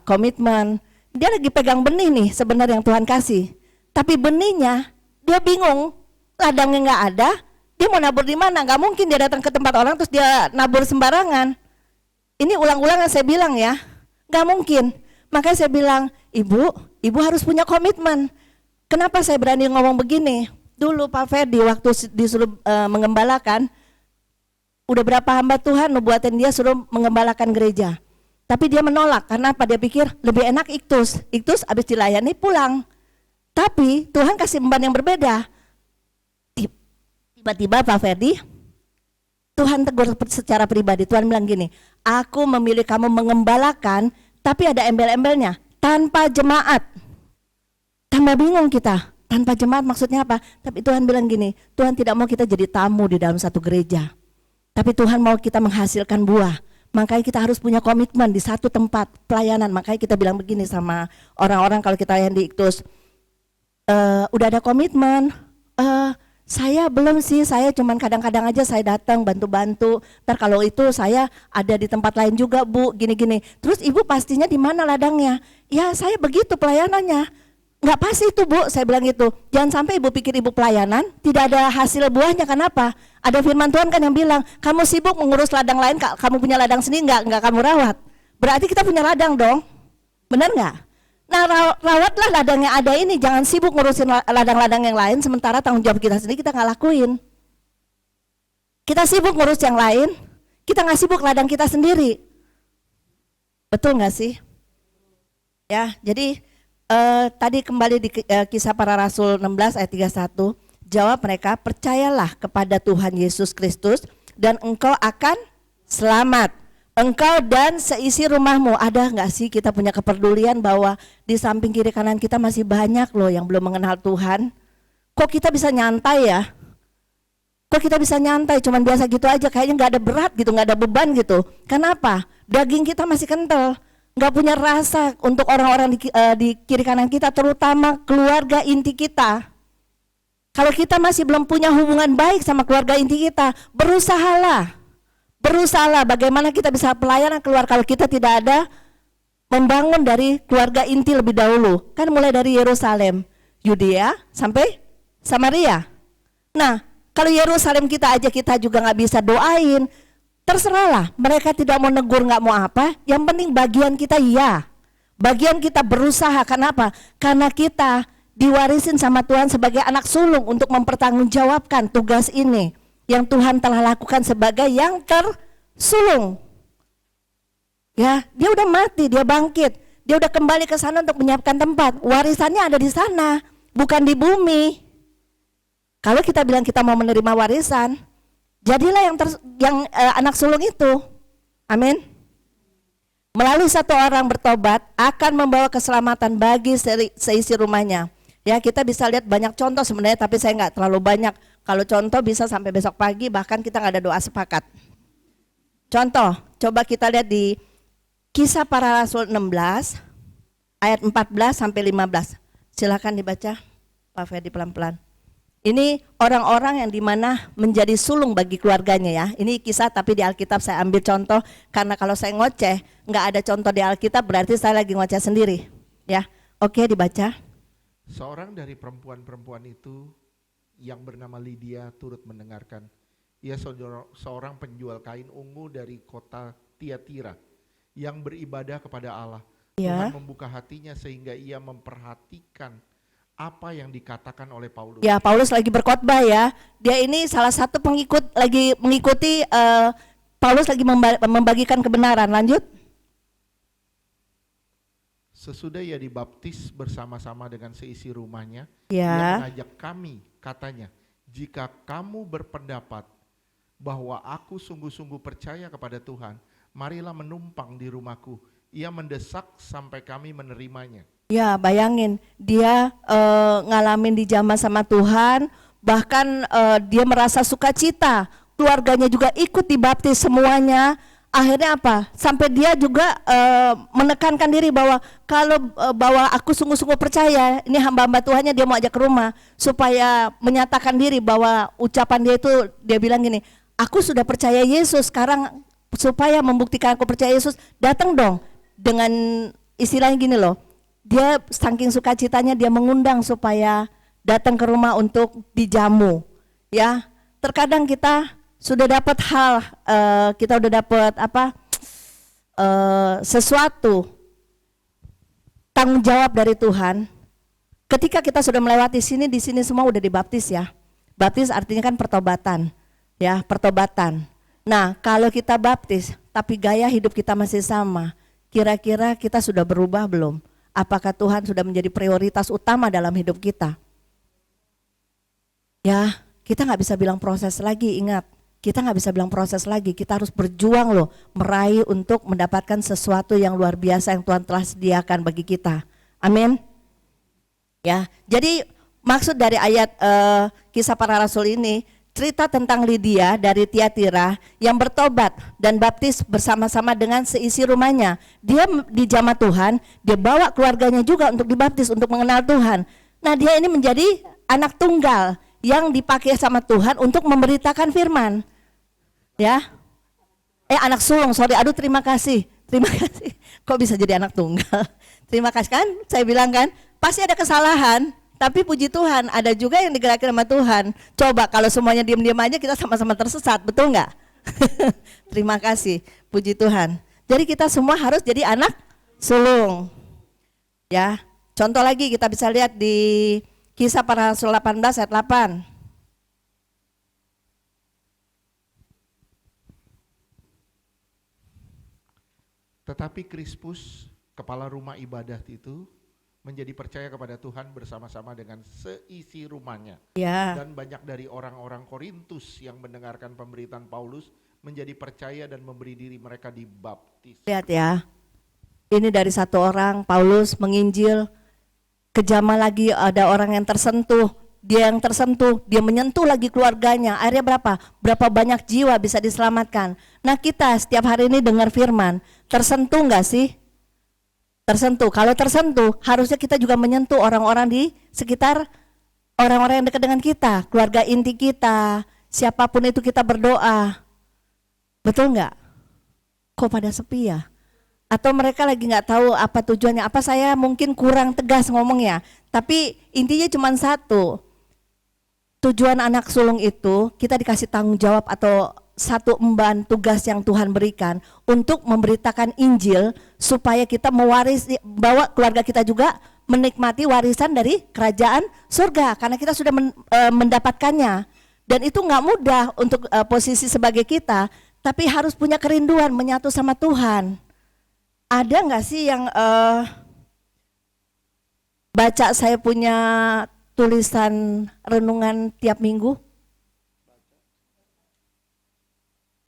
komitmen. Dia lagi pegang benih nih sebenarnya yang Tuhan kasih. Tapi benihnya dia bingung, ladangnya nggak ada, dia mau nabur di mana? Nggak mungkin dia datang ke tempat orang terus dia nabur sembarangan. Ini ulang-ulang yang saya bilang ya, nggak mungkin. Makanya saya bilang, ibu harus punya komitmen. Kenapa saya berani ngomong begini? Dulu Pak Ferdi waktu disuruh mengembalakan, udah berapa hamba Tuhan nubuatin dia suruh mengembalakan gereja. Tapi dia menolak, karena apa? Dia pikir lebih enak iktus habis dilayani pulang. Tapi Tuhan kasih beban yang berbeda. Tiba-tiba Pak Ferdi, Tuhan tegur secara pribadi. Tuhan bilang gini, aku memilih kamu mengembalakan, tapi ada embel-embelnya, tanpa jemaat. Tambah bingung kita, tanpa jemaat maksudnya apa? Tapi Tuhan bilang gini, Tuhan tidak mau kita jadi tamu di dalam satu gereja. Tapi Tuhan mau kita menghasilkan buah. Makanya kita harus punya komitmen di satu tempat pelayanan. Makanya kita bilang begini sama orang-orang kalau kita yang di Iktus, udah ada komitmen, saya belum sih, saya cuman kadang-kadang aja saya datang bantu-bantu. Ntar kalau itu saya ada di tempat lain juga Bu, gini-gini. Terus ibu pastinya di mana ladangnya? Ya saya begitu pelayanannya. Nggak pasti itu Bu, saya bilang gitu. Jangan sampai ibu pikir ibu pelayanan tidak ada hasil buahnya. Kenapa? Ada firman Tuhan kan yang bilang, kamu sibuk mengurus ladang lain, kamu punya ladang sendiri nggak kamu rawat. Berarti kita punya ladang dong, benar nggak? Nah rawatlah ladang yang ada ini, jangan sibuk ngurusin ladang-ladang yang lain, sementara tanggung jawab kita sendiri kita nggak lakuin. Kita sibuk ngurus yang lain, kita nggak sibuk ladang kita sendiri. Betul nggak sih? Ya, jadi tadi kembali di Kisah Para Rasul 16 ayat 31, jawab mereka, percayalah kepada Tuhan Yesus Kristus dan engkau akan selamat, Engkau dan seisi rumahmu. Ada nggak sih kita punya kepedulian bahwa di samping kiri kanan kita masih banyak loh yang belum mengenal Tuhan? Kok kita bisa nyantai ya? Kok kita bisa nyantai cuman biasa gitu aja, kayaknya nggak ada berat gitu, nggak ada beban gitu. Kenapa? Daging kita masih kental, nggak punya rasa untuk orang-orang di kiri kanan kita, terutama keluarga inti kita. Kalau kita masih belum punya hubungan baik sama keluarga inti kita, berusahalah bagaimana kita bisa pelayanan keluar kalau kita tidak ada membangun dari keluarga inti lebih dahulu. Kan mulai dari Yerusalem, Yudea sampai Samaria. Nah, kalau Yerusalem kita aja kita juga nggak bisa doain, terserahlah. Mereka tidak mau negur, nggak mau apa. Yang penting bagian kita iya. Bagian kita berusaha. Kenapa? Karena kita diwarisin sama Tuhan sebagai anak sulung untuk mempertanggungjawabkan tugas ini yang Tuhan telah lakukan sebagai yang tersulung. Ya, dia udah mati, dia bangkit, dia udah kembali ke sana untuk menyiapkan tempat. Warisannya ada di sana, bukan di bumi. Kalau kita bilang kita mau menerima warisan, jadilah yang anak sulung itu. Amin. Melalui satu orang bertobat akan membawa keselamatan bagi seisi rumahnya. Ya, kita bisa lihat banyak contoh sebenarnya, tapi saya nggak terlalu banyak. Kalau contoh bisa sampai besok pagi, bahkan kita nggak ada doa sepakat. Contoh, coba kita lihat di Kisah Para Rasul 16 ayat 14 sampai 15. Silakan dibaca, Pak Ferdi, pelan-pelan. Ini orang-orang yang dimana menjadi sulung bagi keluarganya ya. Ini kisah tapi di Alkitab saya ambil contoh, karena kalau saya ngoceh nggak ada contoh di Alkitab berarti saya lagi ngoceh sendiri. Ya, oke, dibaca. Seorang dari perempuan-perempuan itu yang bernama Lydia turut mendengarkan. Ia seorang penjual kain ungu dari kota Tiatira yang beribadah kepada Allah. Ya. Tuhan membuka hatinya sehingga ia memperhatikan apa yang dikatakan oleh Paulus. Ya, Paulus lagi berkhotbah ya. Dia ini salah satu pengikut, lagi mengikuti Paulus lagi membagikan kebenaran. Lanjut. Sesudah ia dibaptis bersama-sama dengan seisi rumahnya, Ya. ia mengajak kami, katanya, jika kamu berpendapat bahwa aku sungguh-sungguh percaya kepada Tuhan, marilah menumpang di rumahku. Ia mendesak sampai kami menerimanya. Ya, bayangin dia ngalamin dijamah sama Tuhan, bahkan dia merasa sukacita, keluarganya juga ikut dibaptis semuanya. Akhirnya apa? Sampai dia juga menekankan diri bahwa kalau bahwa aku sungguh-sungguh percaya, ini hamba-hamba Tuhannya dia mau ajak ke rumah supaya menyatakan diri bahwa ucapan dia itu, dia bilang gini, aku sudah percaya Yesus, sekarang supaya membuktikan aku percaya Yesus, datang dong. Dengan istilahnya gini loh, dia saking sukacitanya dia mengundang supaya datang ke rumah untuk dijamu. Ya, terkadang kita sudah dapat hal, kita udah dapat sesuatu tanggung jawab dari Tuhan. Ketika kita sudah melewati sini, di sini semua udah dibaptis ya. Baptis artinya kan pertobatan, ya, pertobatan. Nah, kalau kita baptis tapi gaya hidup kita masih sama, kira-kira kita sudah berubah belum? Apakah Tuhan sudah menjadi prioritas utama dalam hidup kita? Ya, kita nggak bisa bilang proses lagi, ingat. Kita nggak bisa bilang proses lagi, kita harus berjuang loh, meraih untuk mendapatkan sesuatu yang luar biasa yang Tuhan telah sediakan bagi kita. Amin. Ya, jadi maksud dari ayat Kisah Para Rasul ini, cerita tentang Lydia dari Tiatira yang bertobat dan baptis bersama-sama dengan seisi rumahnya. Dia dijamah Tuhan, dia bawa keluarganya juga untuk dibaptis, untuk mengenal Tuhan. Nah, dia ini menjadi anak tunggal yang dipakai sama Tuhan untuk memberitakan firman. Ya. Anak sulung, sorry. Aduh, terima kasih. Terima kasih. Kok bisa jadi anak tunggal? Terima kasih kan? Saya bilang kan, pasti ada kesalahan, tapi puji Tuhan, ada juga yang digerakkan sama Tuhan. Coba kalau semuanya diam-diam aja kita sama-sama tersesat, betul nggak? Terima kasih, puji Tuhan. Jadi kita semua harus jadi anak sulung. Ya. Contoh lagi kita bisa lihat di Kisah Para Rasul 18 ayat 8. Tetapi Krispus, kepala rumah ibadah itu, menjadi percaya kepada Tuhan bersama-sama dengan seisi rumahnya. Ya, Dan banyak dari orang-orang Korintus yang mendengarkan pemberitaan Paulus menjadi percaya dan memberi diri mereka dibaptis. lihat ya. Ini dari satu orang, Paulus menginjil, kejama lagi ada orang yang tersentuh. Dia yang tersentuh, dia menyentuh lagi keluarganya. Akhirnya berapa? Berapa banyak jiwa bisa diselamatkan. Nah kita setiap hari ini dengar firman, tersentuh enggak sih? Tersentuh. Kalau tersentuh, harusnya kita juga menyentuh orang-orang di sekitar, orang-orang yang dekat dengan kita, keluarga inti kita, siapapun itu kita berdoa. Betul enggak? Kok pada sepi ya? Atau mereka lagi nggak tahu apa tujuannya, apa saya mungkin kurang tegas ngomongnya. Tapi intinya cuma satu, tujuan anak sulung itu kita dikasih tanggung jawab atau satu emban tugas yang Tuhan berikan untuk memberitakan Injil supaya kita mewarisi, bawa keluarga kita juga menikmati warisan dari kerajaan surga karena kita sudah mendapatkannya. Dan itu nggak mudah untuk posisi sebagai kita, tapi harus punya kerinduan menyatu sama Tuhan. Ada nggak sih yang baca saya punya tulisan renungan tiap minggu?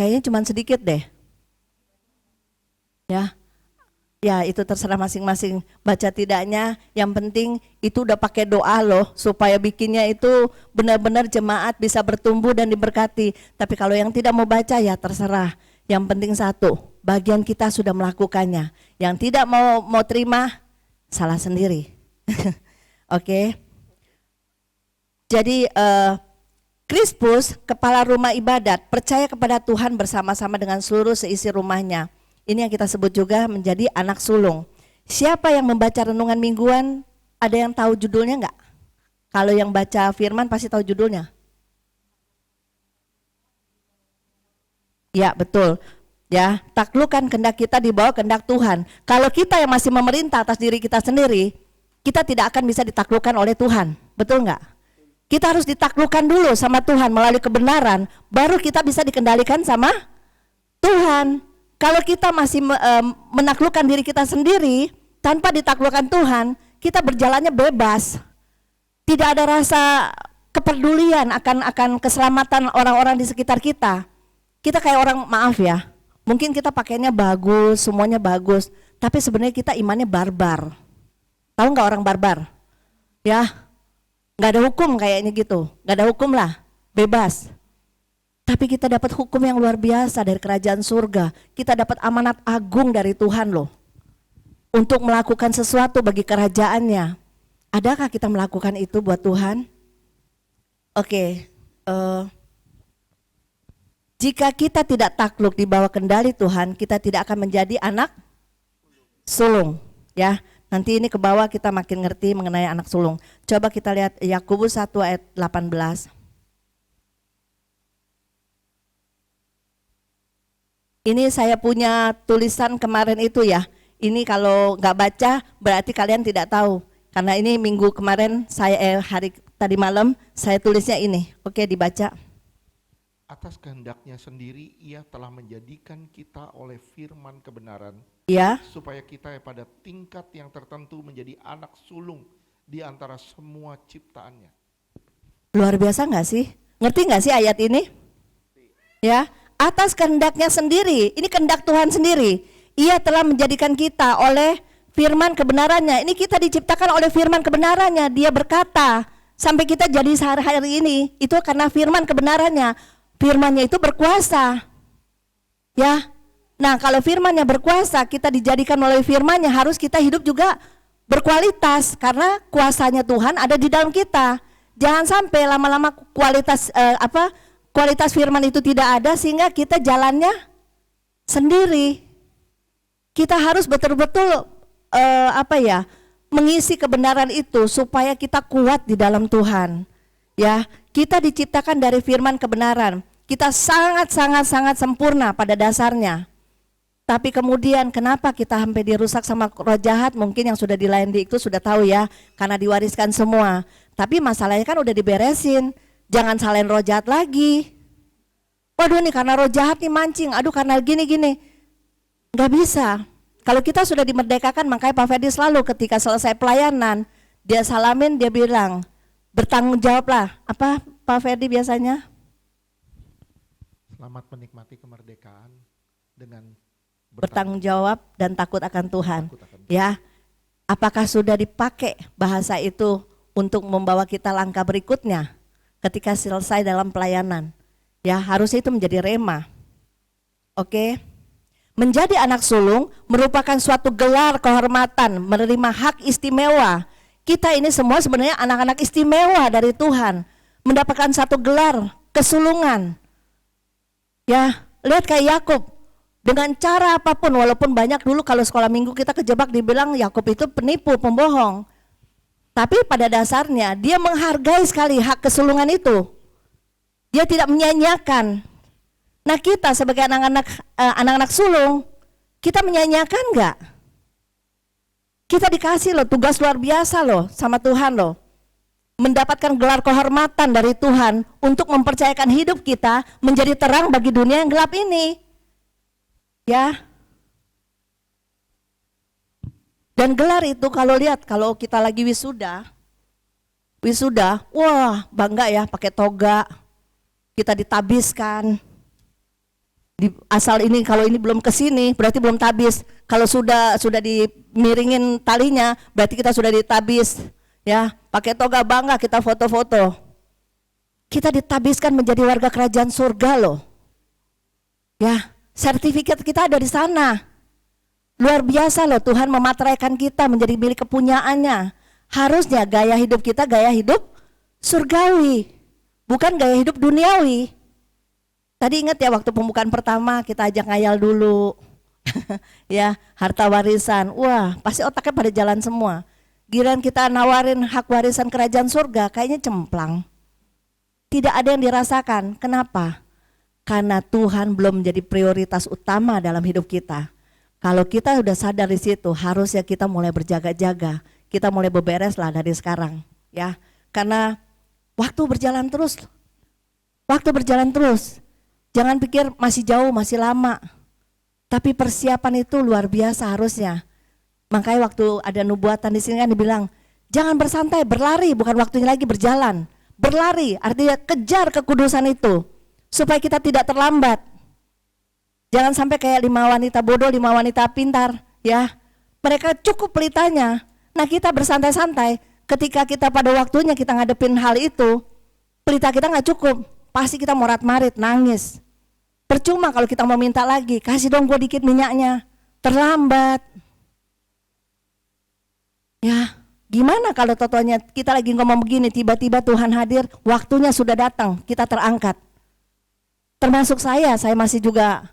Kayaknya cuma sedikit deh. Ya itu terserah masing-masing baca tidaknya. Yang penting itu udah pakai doa loh supaya bikinnya itu benar-benar jemaat bisa bertumbuh dan diberkati. Tapi kalau yang tidak mau baca ya terserah. Yang penting satu, bagian kita sudah melakukannya. Yang tidak mau terima, salah sendiri. Oke. Jadi Krispus, kepala rumah ibadat, percaya kepada Tuhan bersama-sama dengan seluruh seisi rumahnya. Ini yang kita sebut juga menjadi anak sulung. Siapa yang membaca renungan mingguan, ada yang tahu judulnya enggak? Kalau yang baca firman pasti tahu judulnya. Ya betul, ya taklukkan kehendak kita di bawah kehendak Tuhan. Kalau kita yang masih memerintah atas diri kita sendiri, kita tidak akan bisa ditaklukkan oleh Tuhan, betul nggak? Kita harus ditaklukkan dulu sama Tuhan melalui kebenaran, baru kita bisa dikendalikan sama Tuhan. Kalau kita masih menaklukkan diri kita sendiri tanpa ditaklukkan Tuhan, kita berjalannya bebas, tidak ada rasa kepedulian akan keselamatan orang-orang di sekitar kita. Kita kayak orang, maaf ya, mungkin kita pakainya bagus, semuanya bagus, tapi sebenarnya kita imannya barbar. Tahu nggak orang barbar? Ya, nggak ada hukum kayaknya gitu, nggak ada hukum lah, bebas. Tapi kita dapat hukum yang luar biasa dari kerajaan surga. Kita dapat amanat agung dari Tuhan loh, untuk melakukan sesuatu bagi kerajaannya. Adakah kita melakukan itu buat Tuhan? Oke. Jika kita tidak takluk di bawah kendali Tuhan, kita tidak akan menjadi anak sulung. Ya, nanti ini ke bawah kita makin ngerti mengenai anak sulung. Coba kita lihat Yakobus 1 ayat 18. Ini saya punya tulisan kemarin itu ya. Ini kalau nggak baca berarti kalian tidak tahu. Karena ini minggu kemarin hari tadi malam saya tulisnya ini. Oke, dibaca. Atas kehendaknya sendiri ia telah menjadikan kita oleh firman kebenaran, Ya, supaya kita pada tingkat yang tertentu menjadi anak sulung di antara semua ciptaannya. luar biasa nggak sih? Ngerti nggak sih ayat ini? Ya, atas kehendaknya sendiri, ini kehendak Tuhan sendiri. Ia telah menjadikan kita oleh firman kebenarannya. Ini kita diciptakan oleh firman kebenarannya. Dia berkata, sampai kita jadi sehari-hari ini, itu karena firman kebenarannya. Firman-Nya itu berkuasa. Ya. Nah, kalau firman-Nya berkuasa, kita dijadikan oleh firman-Nya, harus kita hidup juga berkualitas karena kuasanya Tuhan ada di dalam kita. Jangan sampai lama-lama kualitas firman itu tidak ada sehingga kita jalannya sendiri. Kita harus betul-betul mengisi kebenaran itu supaya kita kuat di dalam Tuhan. Ya, kita diciptakan dari firman kebenaran. Kita sangat sempurna pada dasarnya. Tapi kemudian kenapa kita sampai dirusak sama roh jahat? Mungkin yang sudah dilayani itu sudah tahu ya, karena diwariskan semua. Tapi masalahnya kan udah diberesin. Jangan salahin roh jahat lagi. Waduh nih karena roh jahat nih mancing, aduh karena gini-gini. Gak bisa. Kalau kita sudah dimerdekakan, makanya Pak Ferdi selalu ketika selesai pelayanan, dia salamin, dia bilang, bertanggung jawablah. Apa Pak Ferdi biasanya? Selamat menikmati kemerdekaan dengan Bertanggung jawab dan takut akan Tuhan. takut akan Tuhan. Ya, apakah sudah dipakai bahasa itu untuk membawa kita langkah berikutnya ketika selesai dalam pelayanan? Ya, harusnya itu menjadi rema. Oke. Menjadi anak sulung merupakan suatu gelar kehormatan, menerima hak istimewa. Kita ini semua sebenarnya anak-anak istimewa dari Tuhan, mendapatkan satu gelar kesulungan. Ya, lihat kayak Yakub, dengan cara apapun, walaupun banyak dulu kalau sekolah minggu kita kejebak dibilang Yakub itu penipu, pembohong. Tapi pada dasarnya dia menghargai sekali hak kesulungan itu. Dia tidak menyanyiakan. Nah, kita sebagai anak-anak sulung, kita menyanyiakan enggak? Kita dikasih loh tugas luar biasa loh sama Tuhan loh. Mendapatkan gelar kehormatan dari Tuhan untuk mempercayakan hidup kita menjadi terang bagi dunia yang gelap ini. Ya. Dan gelar itu kalau lihat, kalau kita lagi wisuda, wah bangga ya pakai toga, kita ditabiskan. Asal ini kalau ini belum ke sini berarti belum tabis. Kalau sudah dimiringin talinya berarti kita sudah ditabis. Ya, pakai toga bangga kita foto-foto. Kita ditabiskan menjadi warga kerajaan surga loh. Ya, sertifikat kita ada di sana. Luar biasa loh, Tuhan memateraikan kita menjadi milik kepunyaannya. Harusnya gaya hidup kita gaya hidup surgawi, bukan gaya hidup duniawi. Tadi ingat ya waktu pembukaan pertama kita ajak ngayal dulu. Ya, harta warisan. Wah, pasti otaknya pada jalan semua. Giliran kita nawarin hak warisan kerajaan surga, kayaknya cemplang. Tidak ada yang dirasakan. Kenapa? Karena Tuhan belum menjadi prioritas utama dalam hidup kita. Kalau kita udah sadar di situ, harusnya kita mulai berjaga-jaga. Kita mulai beberes lah dari sekarang, ya. Karena waktu berjalan terus. Jangan pikir masih jauh, masih lama. Tapi persiapan itu luar biasa harusnya. Makanya waktu ada nubuatan di sini kan dibilang, jangan bersantai, berlari, bukan waktunya lagi berjalan. Berlari, artinya kejar kekudusan itu, supaya kita tidak terlambat. Jangan sampai kayak 5 wanita bodoh, 5 wanita pintar, ya. Mereka cukup pelitanya. Nah, kita bersantai-santai, ketika kita pada waktunya kita ngadepin hal itu, pelita kita nggak cukup, pasti kita morat-marit, nangis. Percuma kalau kita mau minta lagi, kasih dong gue dikit minyaknya, terlambat. Ya, gimana kalau totonya kita lagi ngomong begini, tiba-tiba Tuhan hadir, waktunya sudah datang, kita terangkat. Termasuk saya masih juga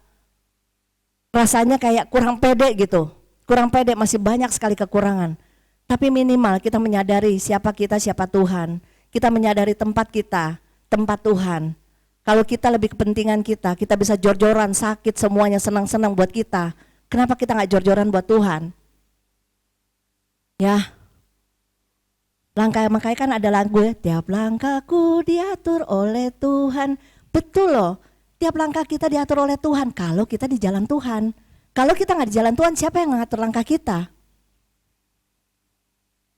rasanya kayak kurang pede gitu. Kurang pede, masih banyak sekali kekurangan. Tapi minimal kita menyadari siapa kita, siapa Tuhan. Kita menyadari tempat kita, tempat Tuhan. Kalau kita lebih kepentingan kita bisa jor-joran, sakit semuanya, senang-senang buat kita. Kenapa kita gak jor-joran buat Tuhan? Ya, makanya kan ada lagu ya, tiap langkahku diatur oleh Tuhan. Betul loh, tiap langkah kita diatur oleh Tuhan kalau kita di jalan Tuhan. Kalau kita nggak di jalan Tuhan, siapa yang mengatur langkah kita?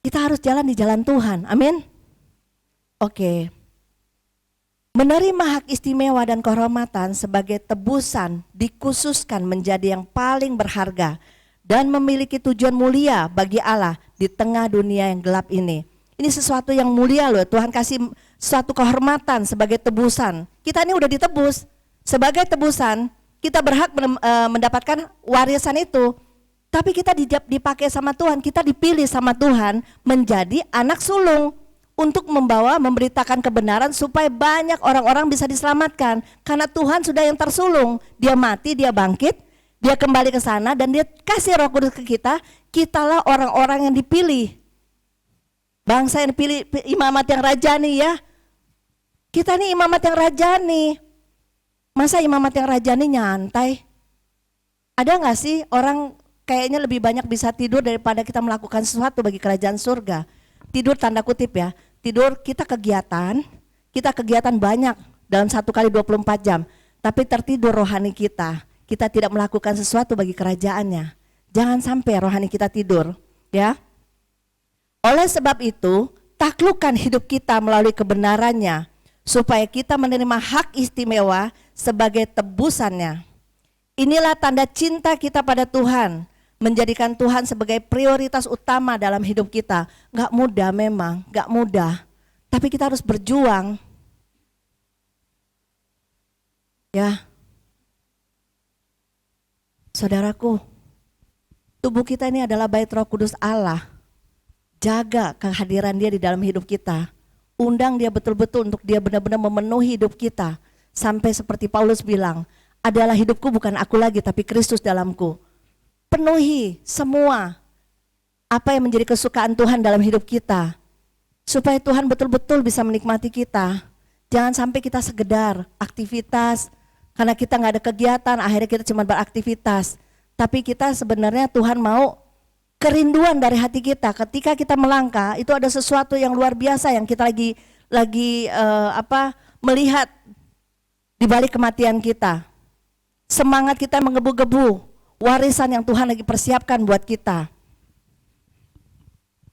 Kita harus jalan di jalan Tuhan, amin. Oke. Menerima hak istimewa dan kehormatan sebagai tebusan dikhususkan menjadi yang paling berharga dan memiliki tujuan mulia bagi Allah di tengah dunia yang gelap ini. Ini sesuatu yang mulia loh, Tuhan kasih suatu kehormatan sebagai tebusan. Kita ini udah ditebus, sebagai tebusan kita berhak mendapatkan warisan itu. Tapi kita dipakai sama Tuhan, kita dipilih sama Tuhan menjadi anak sulung untuk memberitakan kebenaran supaya banyak orang-orang bisa diselamatkan. Karena Tuhan sudah yang tersulung, dia mati, dia bangkit, dia kembali ke sana dan dia kasih Roh Kudus ke kita. Kitalah orang-orang yang dipilih, bangsa yang dipilih, imamat yang rajani ya. Kita nih imamat yang rajani. Masa imamat yang rajani nyantai? Ada gak sih orang kayaknya lebih banyak bisa tidur daripada kita melakukan sesuatu bagi kerajaan surga? Tidur tanda kutip ya, tidur kita kegiatan banyak dalam 1 kali 24 jam. Tapi tertidur rohani kita tidak melakukan sesuatu bagi kerajaannya. Jangan sampai rohani kita tidur, ya. Oleh sebab itu, taklukkan hidup kita melalui kebenarannya, supaya kita menerima hak istimewa sebagai tebusannya. Inilah tanda cinta kita pada Tuhan, menjadikan Tuhan sebagai prioritas utama dalam hidup kita. Gak mudah memang, gak mudah. Tapi kita harus berjuang. Ya, saudaraku, tubuh kita ini adalah bait Roh Kudus Allah. Jaga kehadiran dia di dalam hidup kita. Undang dia betul-betul untuk dia benar-benar memenuhi hidup kita. Sampai seperti Paulus bilang, adalah hidupku bukan aku lagi tapi Kristus dalamku. Penuhi semua apa yang menjadi kesukaan Tuhan dalam hidup kita. Supaya Tuhan betul-betul bisa menikmati kita. Jangan sampai kita sekedar aktivitas, karena kita nggak ada kegiatan, akhirnya kita cuma beraktivitas. Tapi kita sebenarnya Tuhan mau kerinduan dari hati kita. Ketika kita melangkah, itu ada sesuatu yang luar biasa yang kita lagi melihat di balik kematian kita. Semangat kita menggebu-gebu, warisan yang Tuhan lagi persiapkan buat kita.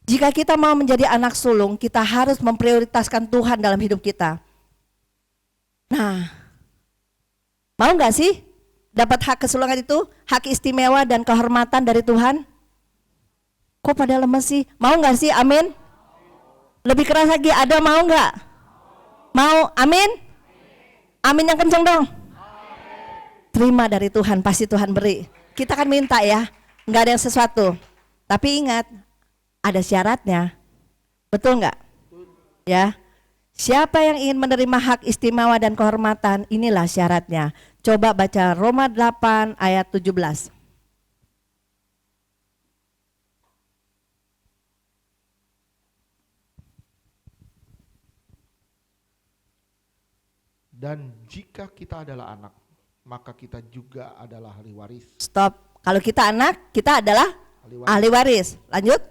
Jika kita mau menjadi anak sulung, kita harus memprioritaskan Tuhan dalam hidup kita. Nah, mau gak sih dapat hak kesulungan itu, hak istimewa dan kehormatan dari Tuhan? Kok pada lemes sih? Mau gak sih? Amin. Lebih keras lagi, ada mau gak? Mau? Amin. Amin yang kenceng dong. Terima dari Tuhan, pasti Tuhan beri. Kita kan minta ya, gak ada yang sesuatu. Tapi ingat, ada syaratnya. Betul gak? Ya. Siapa yang ingin menerima hak istimewa dan kehormatan, inilah syaratnya. Coba baca Roma 8 ayat 17. Dan jika kita adalah anak, maka kita juga adalah ahli waris. Stop. Kalau kita anak, kita adalah ahli waris. Lanjut.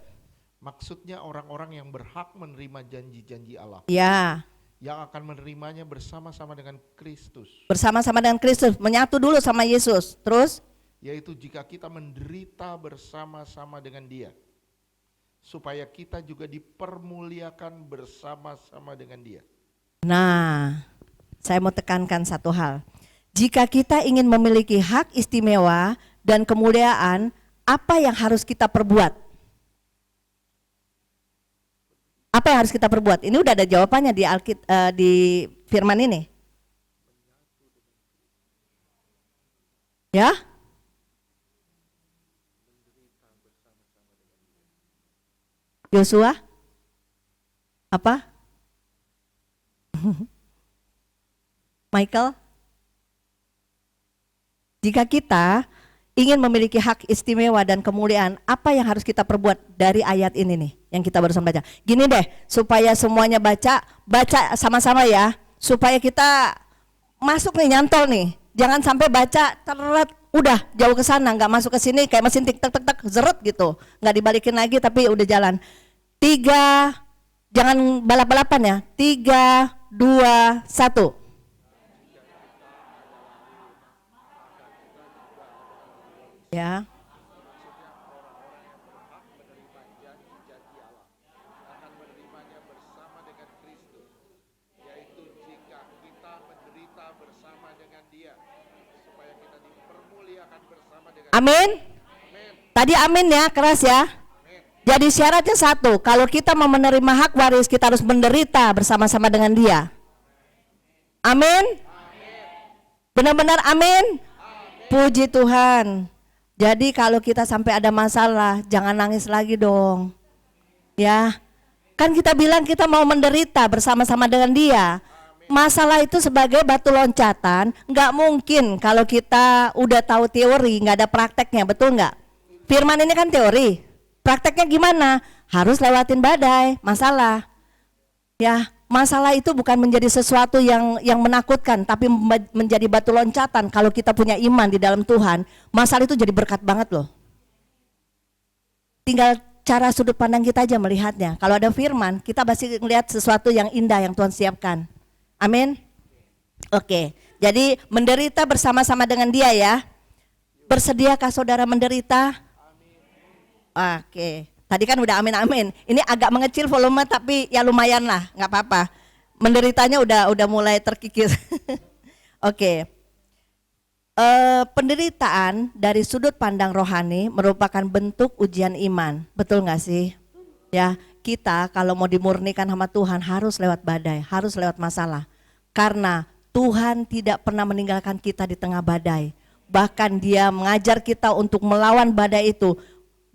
Maksudnya orang-orang yang berhak menerima janji-janji Allah. Ya. Yang akan menerimanya bersama-sama dengan Kristus. Bersama-sama dengan Kristus, menyatu dulu sama Yesus. Terus? Yaitu jika kita menderita bersama-sama dengan Dia, supaya kita juga dipermuliakan bersama-sama dengan Dia. Nah, saya mau tekankan satu hal. Jika kita ingin memiliki hak istimewa dan kemuliaan, apa yang harus kita perbuat? Apa yang harus kita perbuat? Ini udah ada jawabannya di firman ini. Ya? Yosua? Apa? Michael? Jika kita ingin memiliki hak istimewa dan kemuliaan, apa yang harus kita perbuat dari ayat ini nih, yang kita barusan baca? Gini deh, supaya semuanya baca sama-sama ya, supaya kita masuk nih, nyantol nih. Jangan sampai baca teret, udah jauh ke sana, nggak masuk ke sini, kayak mesin tik tak tak tak zeret gitu, nggak dibalikin lagi tapi udah jalan. 3, jangan balap-balapan ya. 3, 2, 1. Ya. Amin. Tadi amin ya, keras ya. Jadi syaratnya satu, kalau kita mau menerima hak waris, kita harus menderita bersama-sama dengan Dia. Amin. Benar-benar amin. Puji Tuhan. Jadi kalau kita sampai ada masalah, jangan nangis lagi dong. Ya, kan kita bilang kita mau menderita bersama-sama dengan Dia. Masalah itu sebagai batu loncatan, nggak mungkin kalau kita udah tahu teori, nggak ada prakteknya, betul nggak? Firman ini kan teori, prakteknya gimana? Harus lewatin badai, masalah. Ya, masalah itu bukan menjadi sesuatu yang menakutkan, tapi menjadi batu loncatan. Kalau kita punya iman di dalam Tuhan, masalah itu jadi berkat banget loh. Tinggal cara sudut pandang kita aja melihatnya. Kalau ada firman, kita pasti melihat sesuatu yang indah yang Tuhan siapkan. Amin. Oke, jadi menderita bersama-sama dengan Dia ya. Bersediakah saudara menderita? Oke. Tadi kan udah amin-amin. Ini agak mengecil volume tapi ya lumayan lah, nggak apa-apa. Menderitanya udah mulai terkikis. Oke. Penderitaan dari sudut pandang rohani merupakan bentuk ujian iman. Betul nggak sih? Ya, kita kalau mau dimurnikan sama Tuhan harus lewat badai, harus lewat masalah. Karena Tuhan tidak pernah meninggalkan kita di tengah badai. Bahkan Dia mengajar kita untuk melawan badai itu.